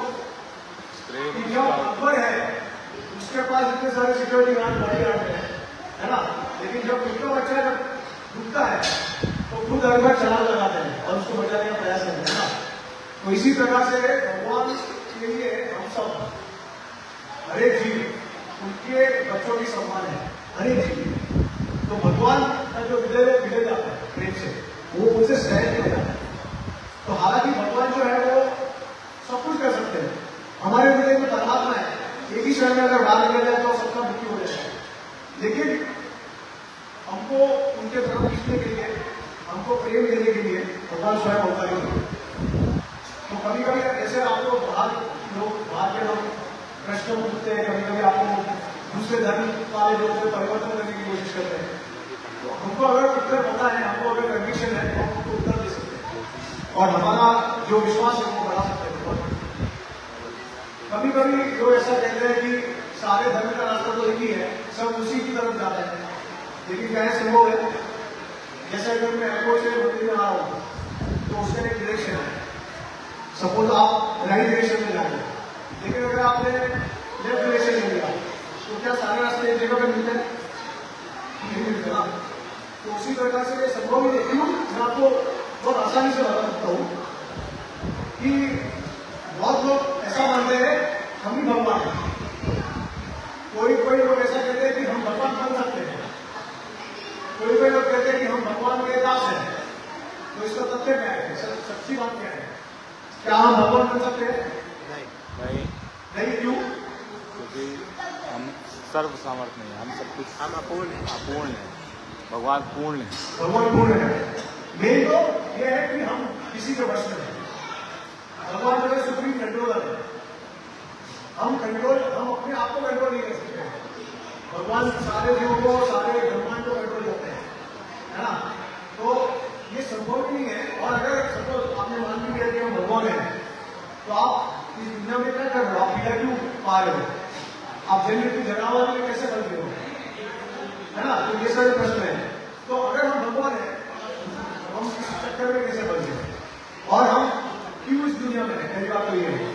कि जो अकबर है उसके पास इतने सारे सिक्योरिटी गार्ड बॉडीगार्ड है ना, लेकिन जब उनका बच्चा जब डूबता है तो खुद अकबर छलांग लगाते हैं और उसको बचाने का प्रयास करते हैं ना। तो इसी प्रकार से भगवान के लिए हम सब हर एक जीव उनके बच्चों की सम्मान है, हर एक जीव। तो भगवान का जो हृदय बिगड़ जाता है प्रेम से, वो उनसे सहज नहीं होता है। तो हालांकि भगवान जो है वो सब कुछ कर सकते हैं, हमारे हृदय में परमात्मा है, एक ही क्षण में अगर बाहर निकल जाए तो सबका मृत्यु हो जाता है। लेकिन हमको उनके तरफ खींचने के लिए, हमको प्रेम देने के लिए भगवान स्वयं होता है। तो कभी कभी ऐसे आपको बाहर के लोग प्रश्न पूछते हैं, कभी कभी आपको दूसरे धर्म वाले लोग से परिवर्तन करने की कोशिश करते हैं। तो हमको अगर उत्तर पता है, हमको अगर कन्विक्शन है तो हम उनको उत्तर दे सकते हैं और हमारा जो विश्वास है वो बढ़ा सकते हैं। कभी कभी लोग ऐसा कहते हैं कि सारे धर्म का रास्ता तो एक ही है, सब उसी की तरफ जाते हैं, लेकिन क्या है संभव है। जैसे अगर मैं एयरपोर्ट से मंदिर में आ रहा हूँ तो उसका एक डायरेक्शन है, सपोज आप राइट डायरेक्शन में जाएंगे, लेकिन अगर आपने लेफ्ट डायरेक्शन में लिया तो क्या सारे रास्ते एक जगह पे मिलते हैं, नहीं मिलते ना। तो उसी प्रकार से ये संभव ही नहीं। मैं आपको बहुत आसानी से बता सकता हूँ कि बहुत लोग ऐसा मानते हैं हम ही भगवान हैं, कोई लोग ऐसा कहते हैं कि हम भगवान बन सकते हैं, कोई लोग कहते हैं कि हम भगवान के दास हैं। तो इसका तथ्य क्या है, सच्ची बात क्या है, क्या हम भगवान बन सकते हैं? नहीं क्यों? क्योंकि हम सर्व सामर्थ्य नहीं है, हम सब कुछ, हम अपूर्ण है। भगवान पूर्ण है। भगवान पूर्ण है। मेन तो यह है कि हम किसी के वश में हैं। भगवान जो है सुप्रीम कंट्रोलर है, हम अपने आप को कंट्रोल नहीं कर सकते। भगवान सारे जीवों को, सारे ब्रह्मांड को कंट्रोल करते हैं, है ना। तो ये संभव नहीं है। और अगर सपोज आपने मान भी लिया कि हम भगवान हैं, तो आप इस दुनिया में क्या कर रहे हो, आप पीड़ा क्यों पा रहे हो, आप जन्म जनावर में कैसे बन रहे हो, है ना। तो ये सारे प्रश्न है। तो अगर हम भगवान हैं तो हम इस चक्कर में कैसे बन गए, और हम क्यों इस दुनिया में है, पहली बात तो ये है।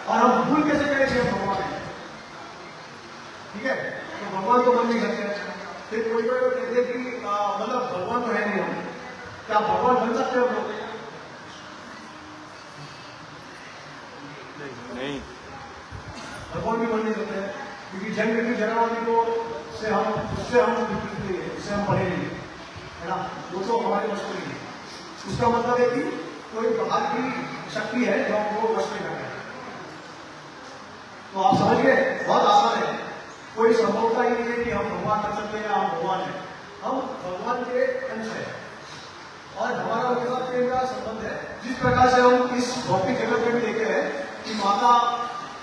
और हम भूल कैसे करें कि हम भगवान हैं, ठीक है। तो भगवान तो बन नहीं सकते। फिर कोई कहते हैं कि मतलब भगवान तो है नहीं, हम क्या भगवान बन सकते हो लोग? नहीं, भगवान भी बन नहीं सकते, क्योंकि जन्म जनावली को उससे हम विपरीत नहीं है, इससे हम पढ़े नहीं है ना, वो तो हमारे वश में नहीं है। उसका मतलब है कि कोई बाहर की शक्ति है जो हमको वश में कर रहा है। तो आप समझ गए, बहुत आसान है। कोई संभवता ही नहीं है कि हम भगवान बन सकते हैं या हम भगवान हैं। हम भगवान के अंश है और हमारा उनके साथ प्रेम का संबंध है। जिस प्रकार से हम इस भौतिक जगत में भी देखे हैं कि माता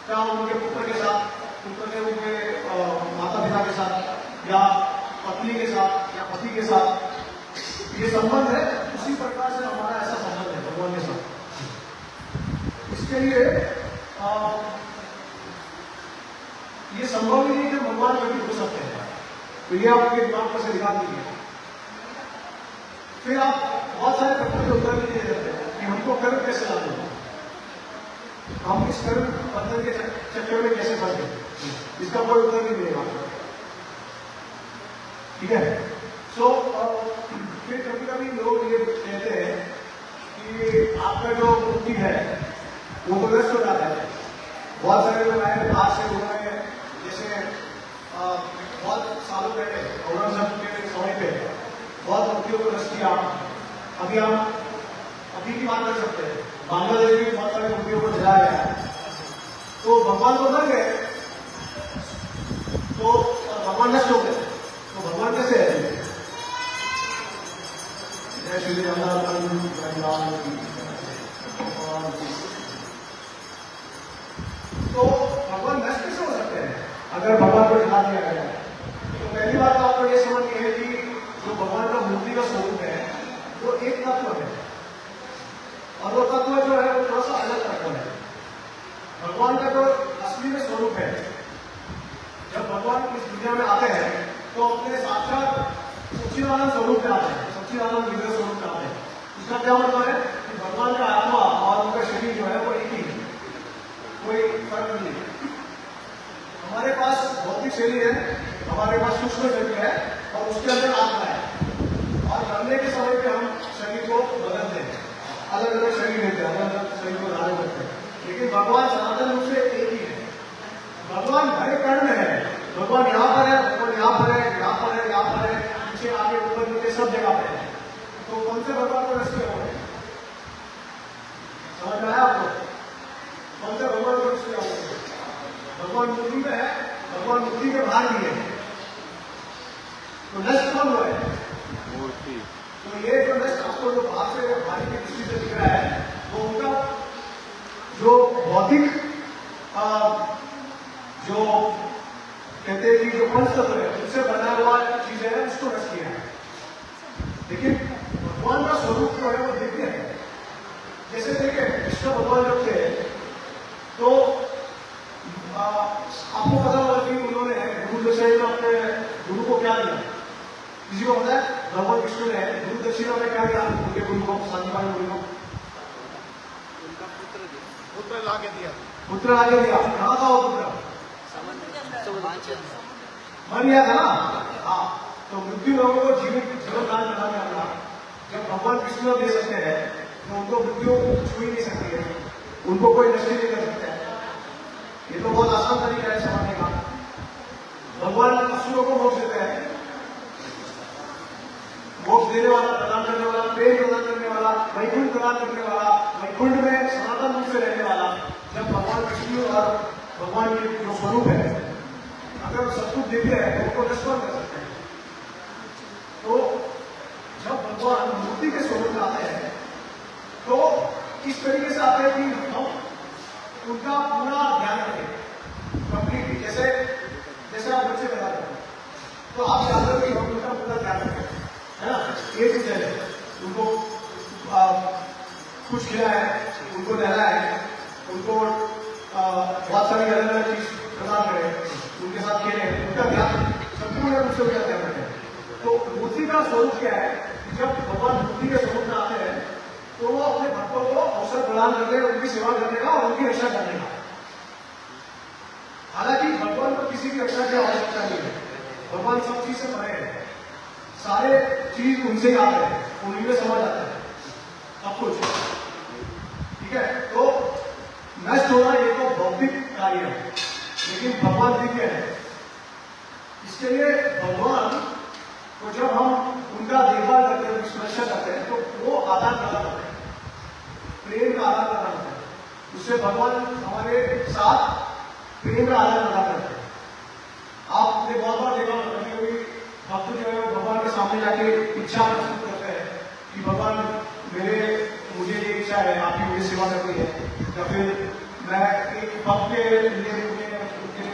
का उनके पुत्र के साथ, पुत्र ने उनके पिता के साथ या पत्नी के साथ या पति के साथ ये संबंध है, उसी प्रकार से हमारा ऐसा संबंध है भगवान के साथ। इसके लिए ये संभव ही नहीं कि भगवान कभी हो सकते हैं, तो ये आपके दिमाग पर से निकाल दीजिए। फिर आप बहुत सारे प्रश्नों के उत्तर भी दे देते हैं कि हमको कर्म कैसे लागू हो, हम इस कर्म बंधन के चक्कर में कैसे फंस गए, इसका कोई उत्तर नहीं मिलेगा। ठीक है। सो फिर कभी कभी लोग ये कहते हैं कि आपका जो बुद्धि है वो तो व्यस्त हो जाता है। बहुत सारे लोग आए बाहर से, उन्होंने जैसे बहुत सालों पहले औरंगजेब के समय पे बहुत मूर्तियों को नष्ट किया। अभी हम अभी की बात कर सकते हैं, बांग्लादेश में बहुत सारी मूर्तियों को जलाया गया, तो भगवान तो मर गए, तो भगवान नष्ट हो गए, तो भगवान कैसे है? जय श्री राम। तो भगवान नष्ट कैसे हो सकते हैं अगर भगवान को जला दिया गया है? तो पहली बात तो आपको ये समझनी है कि जो भगवान का मूर्ति का स्वरूप है वो एक तत्व है, और वो तत्व जो है वो थोड़ा सा अलग तत्व है। भगवान का जो असली में स्वरूप है, जब भगवान इस दुनिया में आते हैं तो अपने साक्षात सच्चिदानंद स्वरूप में आते हैं, सच्चिदानंद दिव्य स्वरूप में आते हैं। इसका क्या मतलब है कि भगवान का आत्मा और उनका शरीर जो है वो एक ही है, कोई फर्क नहीं है। हमारे पास भौतिक शरीर है, हमारे पास सूक्ष्म शरीर है, और उसके अंदर आत्मा है, और मरने के समय पे हम शरीर को बदलते हैं, अलग अलग शरीर लेते हैं, अलग अलग शरीर को धारण करते हैं, लेकिन भगवान सनातन रूप से एक ही है। भगवान हर कण में है, भगवान यहाँ पर है, भगवान यहाँ पर है, यहाँ पर है, यहाँ पर है, पीछे आगे ऊपर नीचे सब जगह पे है। तो कौन से भगवान को नष्ट किया हुआ है? समझ में आया आपको? कौन से भगवान को नष्ट किया हुआ है? भगवान मूर्ति में है, भगवान मूर्ति के बाहर भी है, तो नष्ट कौन हुआ है? मूर्ति। तो ये जो नष्ट आपको जो बाहर से बाहर की दृष्टि से दिख रहा है वो उनका जो भौतिक जो कहते हैं कि जो पंचतत्व है उससे बना हुआ चीज है उसको नष्ट किया है। लेकिन भगवान का स्वरूप जो है वो दिव्य है। जैसे देखिए कृष्ण भगवान जब थे तो आपको पता होगा कि उन्होंने गुरु दक्षिणा में अपने गुरु को क्या दिया? किसी को पता है? भगवान कृष्ण ने गुरु दक्षिणा में क्या दिया उनके गुरु को, संजीवन गुरु को? पुत्र लाके दिया। पुत्र लाके दिया। कहाँ था वो पुत्र? मर गया था ना। हाँ, तो मृत्यु लोगों को जीवन दान करना था। जब भगवान कृष्ण दे सकते हैं तो उनको मृत्यु छू ही नहीं सकती है, उनको कोई नष्ट नहीं कर सकता है। ये तो बहुत आसान तरीका है समझने का। भगवान असुरों को मोक्ष देते हैं, मोक्ष देने वाला, प्रदान करने वाला, प्रेम प्रदान करने वाला, वैकुंठ प्रदान करने वाला, वैकुंठ में सनातन रूप से रहने वाला। जब भगवान विष्णु और भगवान के जो स्वरूप है अगर सब कुछ दिव्य है तो उनको नष्ट कर सकते हैं। तो जब भगवान मूर्ति के स्वरूप में आते हैं तो इस तरीके से आते हैं कि हम उनका पूरा ध्यान रखें कंप्लीटली। जैसे आप बच्चे पैदा करते हैं तो आप जानते हो कि हम उनका पूरा ध्यान रखें, है ना? ये चीज है, उनको कुछ खिलाया है, उनको नहलाया है, उनको बहुत सारी अलग अलग चीज प्रदान करें, उनके साथ खेलें, उनका ध्यान संपूर्ण रूप से उनका ध्यान रखें। तो मूर्ति का स्वरूप क्या है? जब भगवान मूर्ति के स्वरूप में आते हैं तो वो अपने भक्तों को अवसर प्रदान करते हैं उनकी सेवा करने का और उनकी रक्षा करने का। हालांकि भगवान को किसी की रक्षा की आवश्यकता नहीं है, भगवान सब चीज से परे है, सारे चीज उनसे ही आते हैं, उन्हीं में समझ आता है सब कुछ। ठीक है, तो नष्ट होना ये तो भौतिक कार्य है, लेकिन भगवान दिव्य है। इसके लिए भगवान को जब हम उनका देखभाल करते हैं, उनकी सुरक्षा करते हैं तो वो आदान प्रदान होता है, प्रेम का आदान प्रदान होता है। उससे भगवान हमारे साथ प्रेम का आदान प्रदान करते हैं। आपने बहुत बार देखा, कभी कभी भक्त जो है भगवान के सामने जाके इच्छा प्रस्तुत करते हैं कि भगवान मुझे ये इच्छा है, आपकी मुझे सेवा करनी है, या फिर मैं एक भक्त के लिए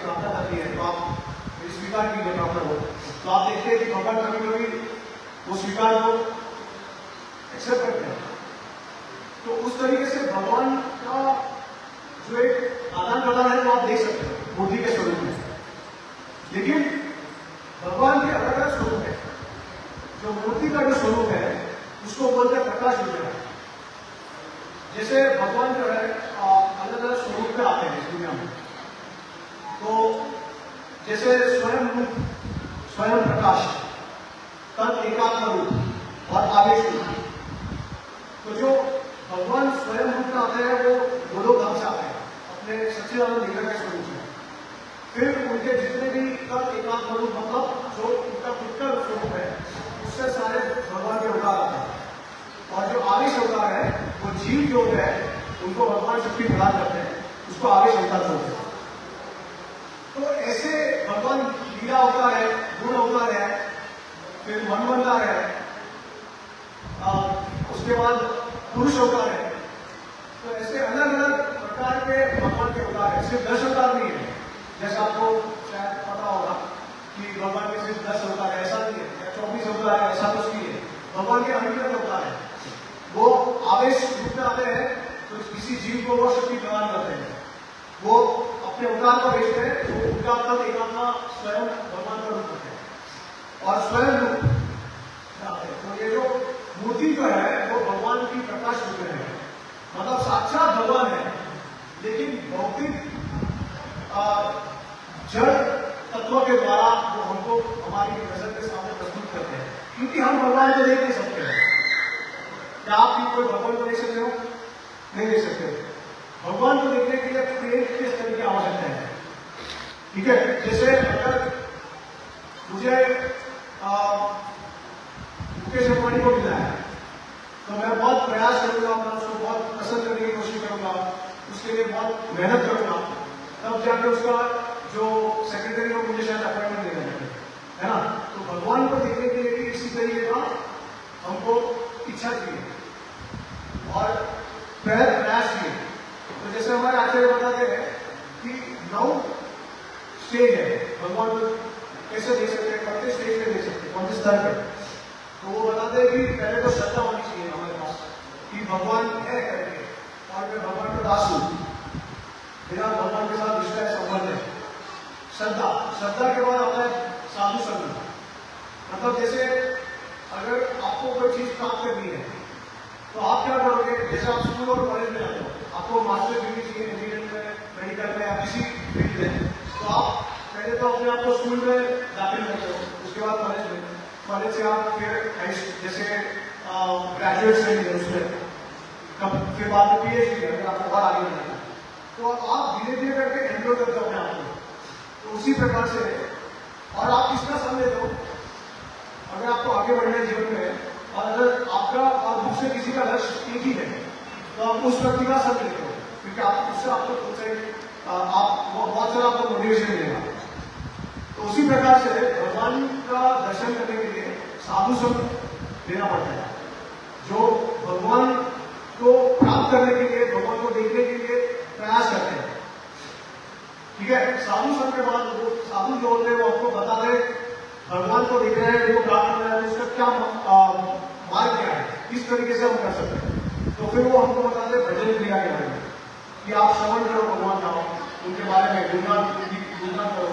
प्रार्थना करती है तो आप इस स्वीकार कीजिए प्रॉपर हो। तो आप देखते हैं कि भगवान कभी कभी वो स्वीकार को एक्सेप्ट करते हैं। तो उस तरीके से भगवान का जो एक आदान प्रदान है वो आप देख सकते हैं मूर्ति के स्वरूप में। लेकिन भगवान के अलग अलग स्वरूप है। जो मूर्ति का जो स्वरूप है उसको बोलते हैं प्रकाश विग्रह। जैसे भगवान जो है अलग अलग स्वरूप पे आते हैं इस दुनिया में। तो जैसे स्वयं रूप, स्वयं प्रकाश, तद एकात्म रूप और आवेश रूप। तो जो भगवान स्वयं रूप में आते हैं वो गोलोक से आते हैं अपने सच्चिदानंद विग्रह के स्वरूप में। फिर उनके जितने भी तद एकात्म रूप मतलब जो उनका खुद का स्वरूप है उससे सारे भगवान के अवतार आते हैं। और जो आवेश अवतार है वो जीव जो है उनको भगवान शक्ति प्रदान करते हैं, उसको आवेश अवतार बोलते हैं। तो ऐसे भगवान लीला अवतार है, गुण अवतार है, फिर मनवंतर है, उसके बाद पुरुष अवतार है। तो ऐसे अलग अलग प्रकार के भगवान के अवतार है। सिर्फ 10 अवतार नहीं है जैसे आपको शायद पता होगा कि भगवान के सिर्फ 10 अवतार है, ऐसा नहीं है, या 24 अवतार है, ऐसा कुछ नहीं है। भगवान के अनगिनत अवतार है। वो आवेश रूप में आते हैं तो किसी जीव को वो शक्ति प्रदान करते हैं। वो अपने अवतार को भेजते हैं तो उनका तद एकात्मा स्वयं भगवान का रूप होते हैं और स्वयं रूप आते हैं। तो ये जो मूर्ति जो है वो भगवान की प्रकाश रूप है, मतलब साक्षात भगवान है, लेकिन भौतिक जड़ तत्व के द्वारा वो हमको हमारी नजर के सामने प्रस्तुत करते हैं। क्योंकि हम भगवान को देख नहीं सकते हैं। क्या आप भी कोई भगवान को देख सकते हो? नहीं देख सकते। भगवान को देखने के लिए प्रेम के स्तर की आवश्यकता है। ठीक है, जैसे अगर मुझे मुकेश अंबानी को मिला है तो मैं बहुत प्रयास करूंगा, मैं उसको बहुत पसंद करने की कोशिश करूंगा, उसके लिए बहुत मेहनत करूंगा, तब जाके उसका जो सेक्रेटरी को मुझे शायद अपॉइंटमेंट देना है ना। तो भगवान को देखने के लिए भी इसी तरीके का हमको इच्छा चाहिए और प्रयास चाहिए। तो जैसे हमारे आचार्य बताते हैं कि 9 स्टेज है भगवान को कैसे देख सकते हैं, कौन से स्टेज पे देख सकते हैं, कौन से स्तर पे। तो वो बताते हैं कि पहले तो श्रद्धा होनी चाहिए हमारे पास कि भगवान है करके, और मैं भगवान का दास हूं, मेरा भगवान के साथ रिश्ता है, संबंध है। श्रद्धा के बाद आता है साधु संग। मतलब जैसे अगर आपको कोई चीज प्राप्त करनी है तो आप क्या करोगे? जैसे आप स्कूल और कॉलेज में जाते हो, आपको मास्टर डिग्री चाहिए इंजीनियरिंग में, मेडिकल में या किसी फील्ड में, तो आप पहले तो अपने आप को स्कूल में दाखिल करते हो, उसके बाद कॉलेज में, कॉलेज से आप फिर जैसे ग्रेजुएट स्टडी है उसमें, फिर बाद में पीएचडी अगर आपको और आगे बढ़ना है तो आप धीरे धीरे करके एनरोल करते हो अपने आप को। तो उसी प्रकार से और आप किसका संग लेते हो? अगर आपको आगे बढ़ना है जीवन में और अगर आपका और दूसरे किसी का लक्ष्य एक ही है तो आप उस व्यक्ति का संग लेते हो, क्योंकि आप उससे आपको आप बहुत सारा आपको मोटिवेशन मिलेगा। तो उसी प्रकार से भगवान का दर्शन करने के लिए साधु संग लेना पड़ता है, जो भगवान को प्राप्त करने के लिए, भगवान को देखने के लिए प्रयास करते हैं। ठीक है, साधु संग के बाद वो साधु जो होते हैं वो आपको बता दे भगवान को देख रहे हैं, उनको प्राप्त करना है, उसका क्या मार्ग क्या है, किस तरीके से हम कर सकते हैं। तो फिर वो हमको बताते हैं भजन क्रिया के बारे में कि आप श्रवण करो भगवान का, उनके बारे में गुणगान करो,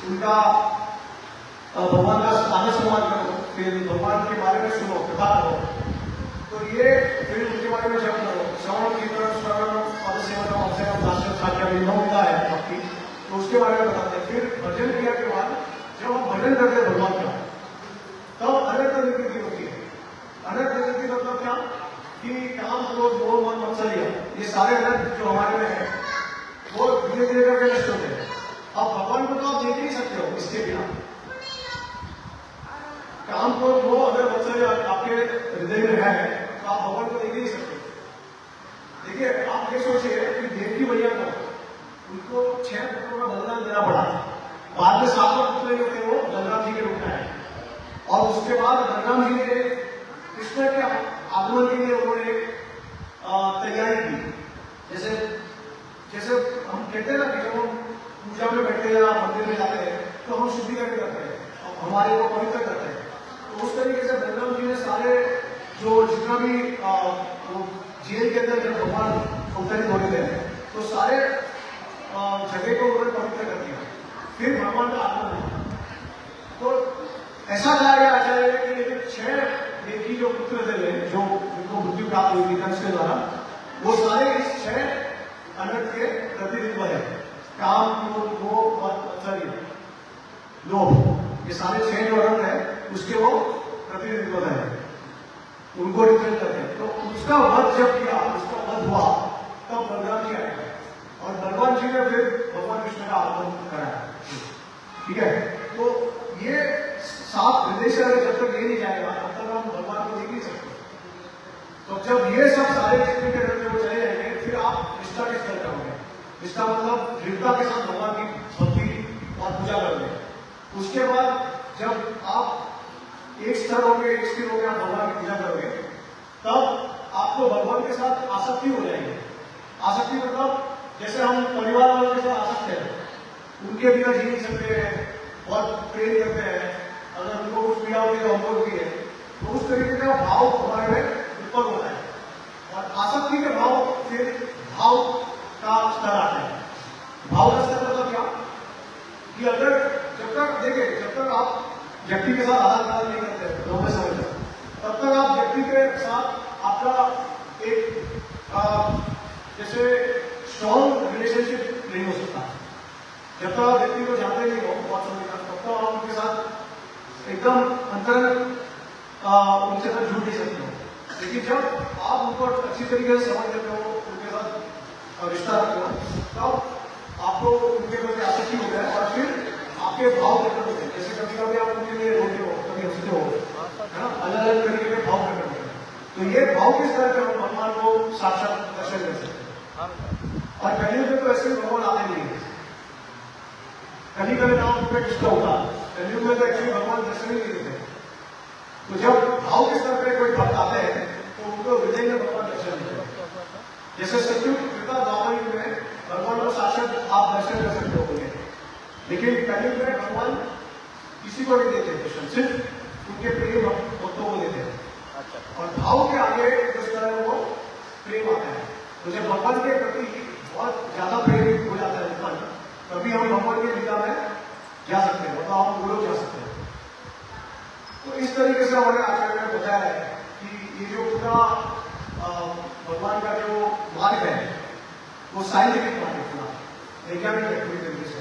उनका भगवान का आदर सम्मान करो, फिर भगवान के बारे में सुनो, कथा करो। तो ये फिर उनके बारे में जब करो, श्रवण कीर्तन श्रवण पद सेवन अवसर दार्शन साध्या विनोदा है आपकी, तो उसके बारे में बताते हैं। फिर भजन क्रिया के बाद जब हम भजन करते हैं भगवान का, तब अलग निर्वृत्ति होती है। अलग निर्वृत्ति मतलब क्या कि काम, क्रोध, मोह, मन, मत्सर्य, ये सारे अलग जो हमारे में है वो धीरे धीरे करके नष्ट होते हैं। अब भगवान को तो आप देख नहीं सकते हो इसके बिना। काम, क्रोध, मोह अगर मत्सर्य आपके हृदय में है तो आप भगवान को देख नहीं सकते। देखिए, आप ये सोचिए कि देवकी मैया को उनको 6 पुत्रों का बलिदान देना पड़ा, बाद में 7 पुत्र जो थे वो बलराम जी के रूप में आए, और उसके बाद बलराम जी ने कृष्ण के आगमन के लिए उन्होंने तैयारी की। जैसे हम कहते हैं ना कि जब हम पूजा में बैठते हैं या मंदिर में जाते हैं तो हम शुद्धिकरण करते हैं, हमारे को पवित्र करते हैं। तो उस तरीके से बलराम जी ने सारे जो जितना भी जेल के अंदर जब भगवान अवतरित होने थे तो सारे जगह को उन्होंने पवित्र कर दिया, फिर भगवान का आगमन हुआ। तो ऐसा कहा गया आचार्य कि ये 6 देवी जो पुत्र थे जो उनको मृत्यु प्राप्त हुई थी कंस के द्वारा, वो सारे इस 6 अनर्थ के प्रतिनिधित्व है। काम, क्रोध, मोह और आश्चर्य, लोभ, ये सारे 6 जो अनर्थ है उसके वो प्रतिनिधित्व है, उनको रिप्रेजेंट करते हैं। तो उसका वध जब किया, उसका वध हुआ, तब बलराम जी आए और बलराम जी ने फिर भगवान कृष्ण का आगमन कराया। ठीक है, तो ये 7 हृदय से जब तक ये नहीं जाएगा तब तक हम भगवान को देख नहीं सकते। तो जब ये सब सारे जितने के रहते वो चले जाएंगे, फिर आप निष्ठा के स्तर करोगे। निष्ठा मतलब दृढ़ता के साथ भगवान की भक्ति और पूजा करोगे। उसके बाद जब आप एक स्तर होंगे, एक स्थिर होंगे, आप भगवान की पूजा करोगे, तब आपको भगवान के साथ आसक्ति हो जाएगी। आसक्ति मतलब जैसे हम परिवार वालों के साथ आसक्त हैं, उनके बिना जी नहीं सकते हैं, बहुत प्रेम करते हैं, अगर उनको कुछ पीड़ा होती है तो हमको भी है। तो उस तरीके का भाव हमारे में उत्पन्न होता है और आसक्ति के भाव फिर भाव का स्तर आता है। भाव का स्तर मतलब क्या कि अगर जब तक देखिए, जब तक आप व्यक्ति के साथ आदान प्रदान नहीं करते लंबे समय तक, तब तक आप व्यक्ति के साथ आपका एक जैसे स्ट्रॉन्ग रिलेशनशिप नहीं हो सकता। जब तक आप व्यक्ति को जानते नहीं हो बहुत समय तक, तब तक आप उनके साथ एकदम उनके साथ जुड़ नहीं सकते हो। लेकिन जब आप उनको अच्छी तरीके से समझ लेते हो, उनके साथ रिश्ता रखते हो, तब आपको उनके प्रति आसक्ति हो जाए और फिर आपके भाव प्रकट होते हैं। जैसे कभी कभी आप उनके लिए रोते हो, कभी हंसते हो, है ना, अलग अलग तरीके के भाव प्रकट होते हैं। तो ये भाव के स्तर पर हम भगवान को साक्षात दर्शन कर सकते हैं। और कलयुग में तो ऐसे भगवान आते नहीं है, कभी नाम पे कृष्ण होगा, कलयुग में तो एक्चुअली भगवान दर्शन ही नहीं देते। तो जब भाव के स्तर पर कोई भक्त आते हैं तो उनको हृदय में भगवान दर्शन देते हैं। जैसे सत्युग, त्रेता, द्वापर युग में भगवान को साक्षात आप दर्शन कर सकते हो, लेकिन कलयुग में भगवान किसी को नहीं देते दर्शन, सिर्फ उनके प्रिय भक्तों को देते हैं। और भाव के आगे जो स्तर है वो प्रेम आता है। तो जब भगवान के प्रति बहुत ज्यादा प्रेम हो जाता है उत्पन्न, तभी हम भगवान के लीला में जा सकते हैं, मतलब हम गोलोक जा सकते हैं। तो इस तरीके से हमारे आचार्य ने बताया है कि ये जो पूरा भगवान का जो मार्ग है वो साइंटिफिक मार्ग है, पूरा वैज्ञानिक है पूरी तरीके से।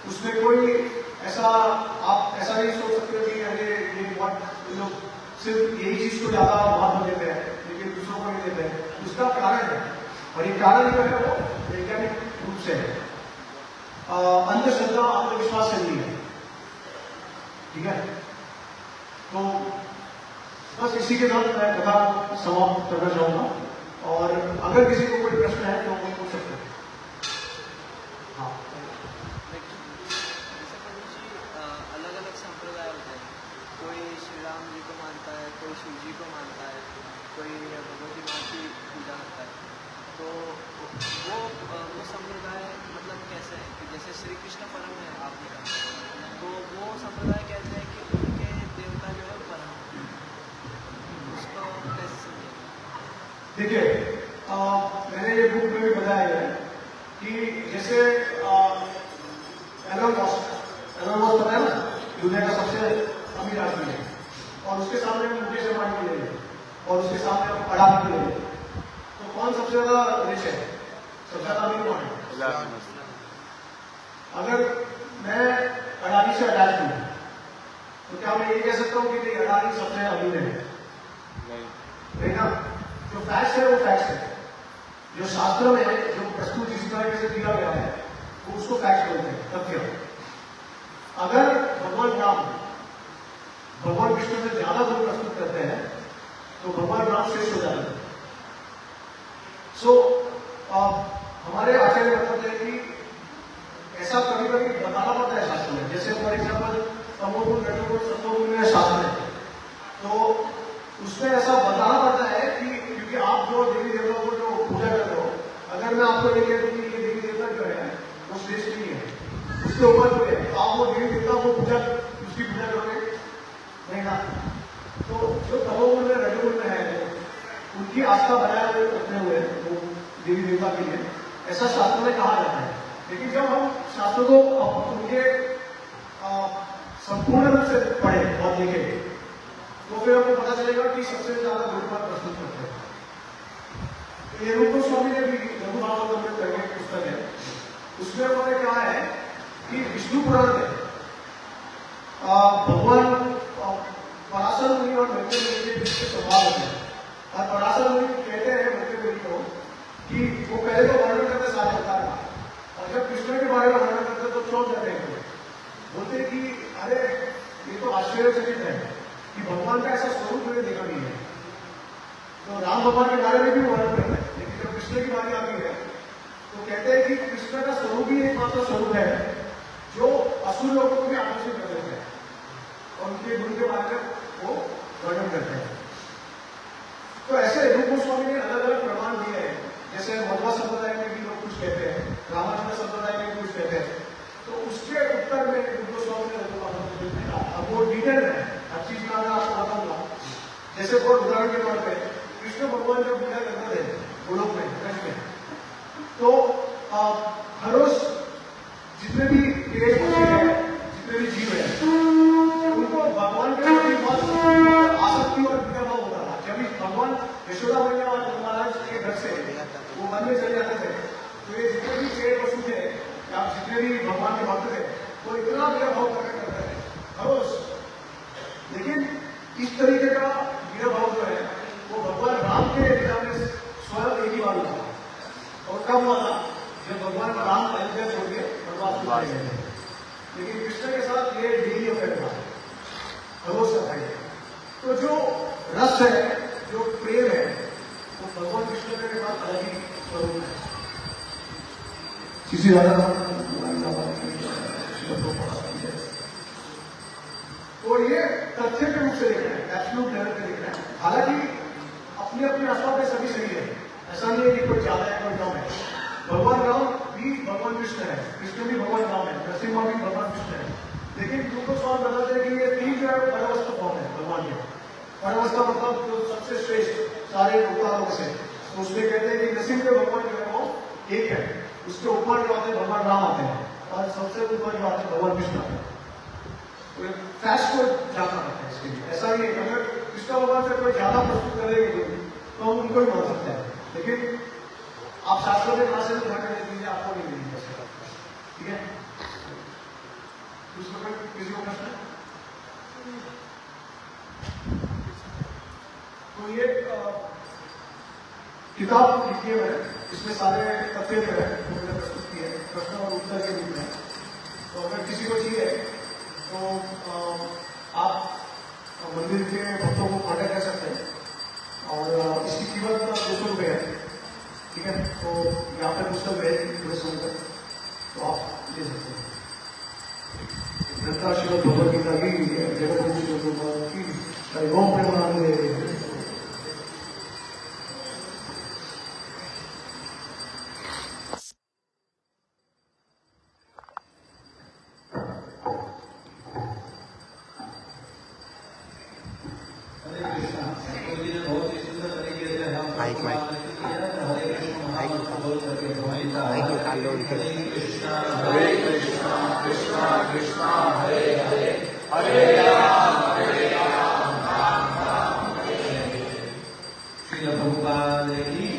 उसमें कोई ऐसा आप ऐसा नहीं सोच सकते कि अरे ये बहुत लोग सिर्फ यही चीज को ज्यादा महत्व देते हैं लेकिन दूसरों को नहीं देते हैं। उसका कारण है, और ये कारण जो है वो वैज्ञानिक रूप से है, अंधश्रद्धा अंधविश्वास से नहीं है। ठीक है, तो बस इसी के साथ मैं कथा समाप्त करना चाहूंगा और अगर किसी को कोई प्रश्न है तो वो पूछ सकते हैं। हाँ, अलग अलग संप्रदाय होते हैं, कोई श्री राम जी को मानता है, कोई शिव जी को मानता है, कोई भगवती माँ की पूजा करता है। तो वो संप्रदाय मतलब कैसे है कि जैसे श्री कृष्ण परम है आपने कहा, तो वो संप्रदाय कहते हैं कि उनके देवता जो है परम, उसको कैसे समझें? देखिए, मैंने ये बुक में भी बताया है कि जैसे एलोन मस्क पता है ना, दुनिया का सबसे अमीर आदमी है, और उसके सामने मुकेश अंबानी ले लें और उसके सामने अडानी ले लें, तो कौन सबसे ज्यादा रिच है, सबसे ज्यादा अमीर कौन है? अगर मैं अडानी से अटैच हूं तो क्या मैं ये कह सकता हूं कि नहीं अडानी सबसे अमीर है? नहीं ना। जो फैक्ट है वो फैक्ट है, जो शास्त्र में जो प्रस्तुत जिस तरीके से दिया गया है वो उसको फैक्ट बोलते हैं, तथ्य। अगर भगवान राम भगवान कृष्ण से ज्यादा गुण प्रस्तुत करते हैं तो भगवान राम श्रेष्ठ हो जाते हैं। सो हमारे आचार्य बताते हैं कि ऐसा कभी कभी बताना पड़ता है शास्त्र में। जैसे फॉर एग्जाम्पल तमोगुण रजोगुण सत्वगुण में शास्त्र है, तो उसमें ऐसा बताना पड़ता है कि क्योंकि आप जो देवी देवताओं को जो पूजा करते हो, अगर मैं आपको ये कह दूं कि ये देवी देवता जो है वो श्रेष्ठ नहीं है, उसके ऊपर जो है आप वो देवी देवता को पूजा उसकी पूजा करोगे नहीं ना। तो जो तमोगुण में रजोगुण में है उनकी आस्था बनाए हुए रखने हुए वो देवी देवता के लिए ऐसा शास्त्रों में कहा जाता है। लेकिन जब हम शास्त्रों को उनके संपूर्ण रूप से पढ़े और देखें तो फिर हमको पता चलेगा कि सबसे ज्यादा गुरुपाद प्रस्तुत करते हैं। ये रूप गोस्वामी ने भी लघु भागवत में करके पुस्तक है, उसमें उन्होंने कहा है कि विष्णु पुराण में भगवान पराशर मुनि और मैत्रेय मुनि के बीच के स्वभाव होते हैं। और पराशर मुनि कहते हैं मैत्रेय मुनि को कि वो पहले तो वर्णन करते साथ अवतार का, और जब कृष्ण के बारे में वर्णन करते तो चौंक जाते हैं, बोलते कि अरे ये तो आश्चर्यचकित है कि भगवान का ऐसा स्वरूप मैंने देखा नहीं है। तो राम भगवान के बारे में भी वर्णन करते हैं, लेकिन जब कृष्ण की बात आती है तो कहते हैं कि कृष्ण का स्वरूप ही एकमात्र स्वरूप है जो असुर लोगों को भी आकर्षित कर देते हैं और उनके गुण के बारे में वो वर्णन करते हैं। तो ऐसे रूप गोस्वामी ने अलग अलग प्रमाण दिए हैं, जैसे मध्वा संप्रदाय में भी लोग कुछ कहते हैं, रामानंद संप्रदाय में भी कुछ कहते हैं। तो उसके उत्तर में रूप गोस्वामी ने अब वो डिटेल है, हर चीज का मैं आपको बताऊंगा। जैसे बहुत उदाहरण के तौर पर कृष्ण भगवान जब पूजा करते थे गोलोक में ब्रज में, तो हर रोज जितने भी पेड़ पौधे हैं, जितने भी जीव है, उनको भगवान के प्रति बहुत आसक्ति और विद्याभाव होता था। जब भगवान यशोदा मैया और महाराज के घर से वो वन में चले जाते थे तो ये जितने भी पेड़ पशु थे या जितने भी भगवान के भक्त थे वो इतना विद्याभाव करते थे हर रोज। लेकिन इस तरीके का विद्याभाव जो है वो भगवान राम के लीला में स्वयं एक ही बार हुआ, और कब हुआ था जब भगवान राम अयोध्या छोड़ के वनवास में गए थे। लेकिन कृष्ण के साथ ये डेली अफेयर था, रोज का था। तो जो रस है, जो प्रेम है, वो भगवान कृष्ण के साथ अलग ही स्वरूप है। किसी तो ये तथ्य के रूप से देख रहे हैं, एब्सोल्यूट लेवल पे देख रहे हैं। हालांकि अपने अपने आस्था पे सभी सही है, ऐसा नहीं है कि कोई ज्यादा है कोई कम है। भगवान राम भी भगवान कृष्ण है, कृष्ण भी भगवान राम है, नरसिम्हा भी भगवान कृष्ण है। लेकिन तुमको सवाल बताते हैं कि ये तीन जो है परवस्था फॉर्म है भगवान के। परवस्था मतलब जो सबसे श्रेष्ठ सारे अवतारों से, तो उसमें कहते हैं कि नरसिंह के भगवान जो है वो एक है, उसके ऊपर जो आते हैं भगवान राम आते हैं और सबसे ऊपर जो आते हैं भगवान कृष्ण आते हैं। तो फैश को जाना पड़ता है इसके लिए। ऐसा नहीं है अगर कृष्ण भगवान से कोई ज्यादा प्रस्तुत करेंगे तो हम उनको ही मान सकते हैं, लेकिन आप शास्त्रों के कहां से भी ध्यान कर दीजिए, आपको नहीं मिलेगी। ठीक है, दूसरा किसी को प्रश्न? तो ये किताब लिखी है, इसमें सारे तथ्य जो है मैंने प्रस्तुत किए प्रश्न और उत्तर के रूप में। तो अगर किसी को चाहिए तो आप मंदिर के भक्तों को कॉन्टेक्ट कर सकते हैं और इसकी कीमत 200 रुपये है। ठीक है, तो यहाँ पे पुस्तक रहेगी पूरे समय, तो आप ले सकते हैं। श्रीमद भगवद गीता की जगत की ओम प्रेमानंद। Prabhupada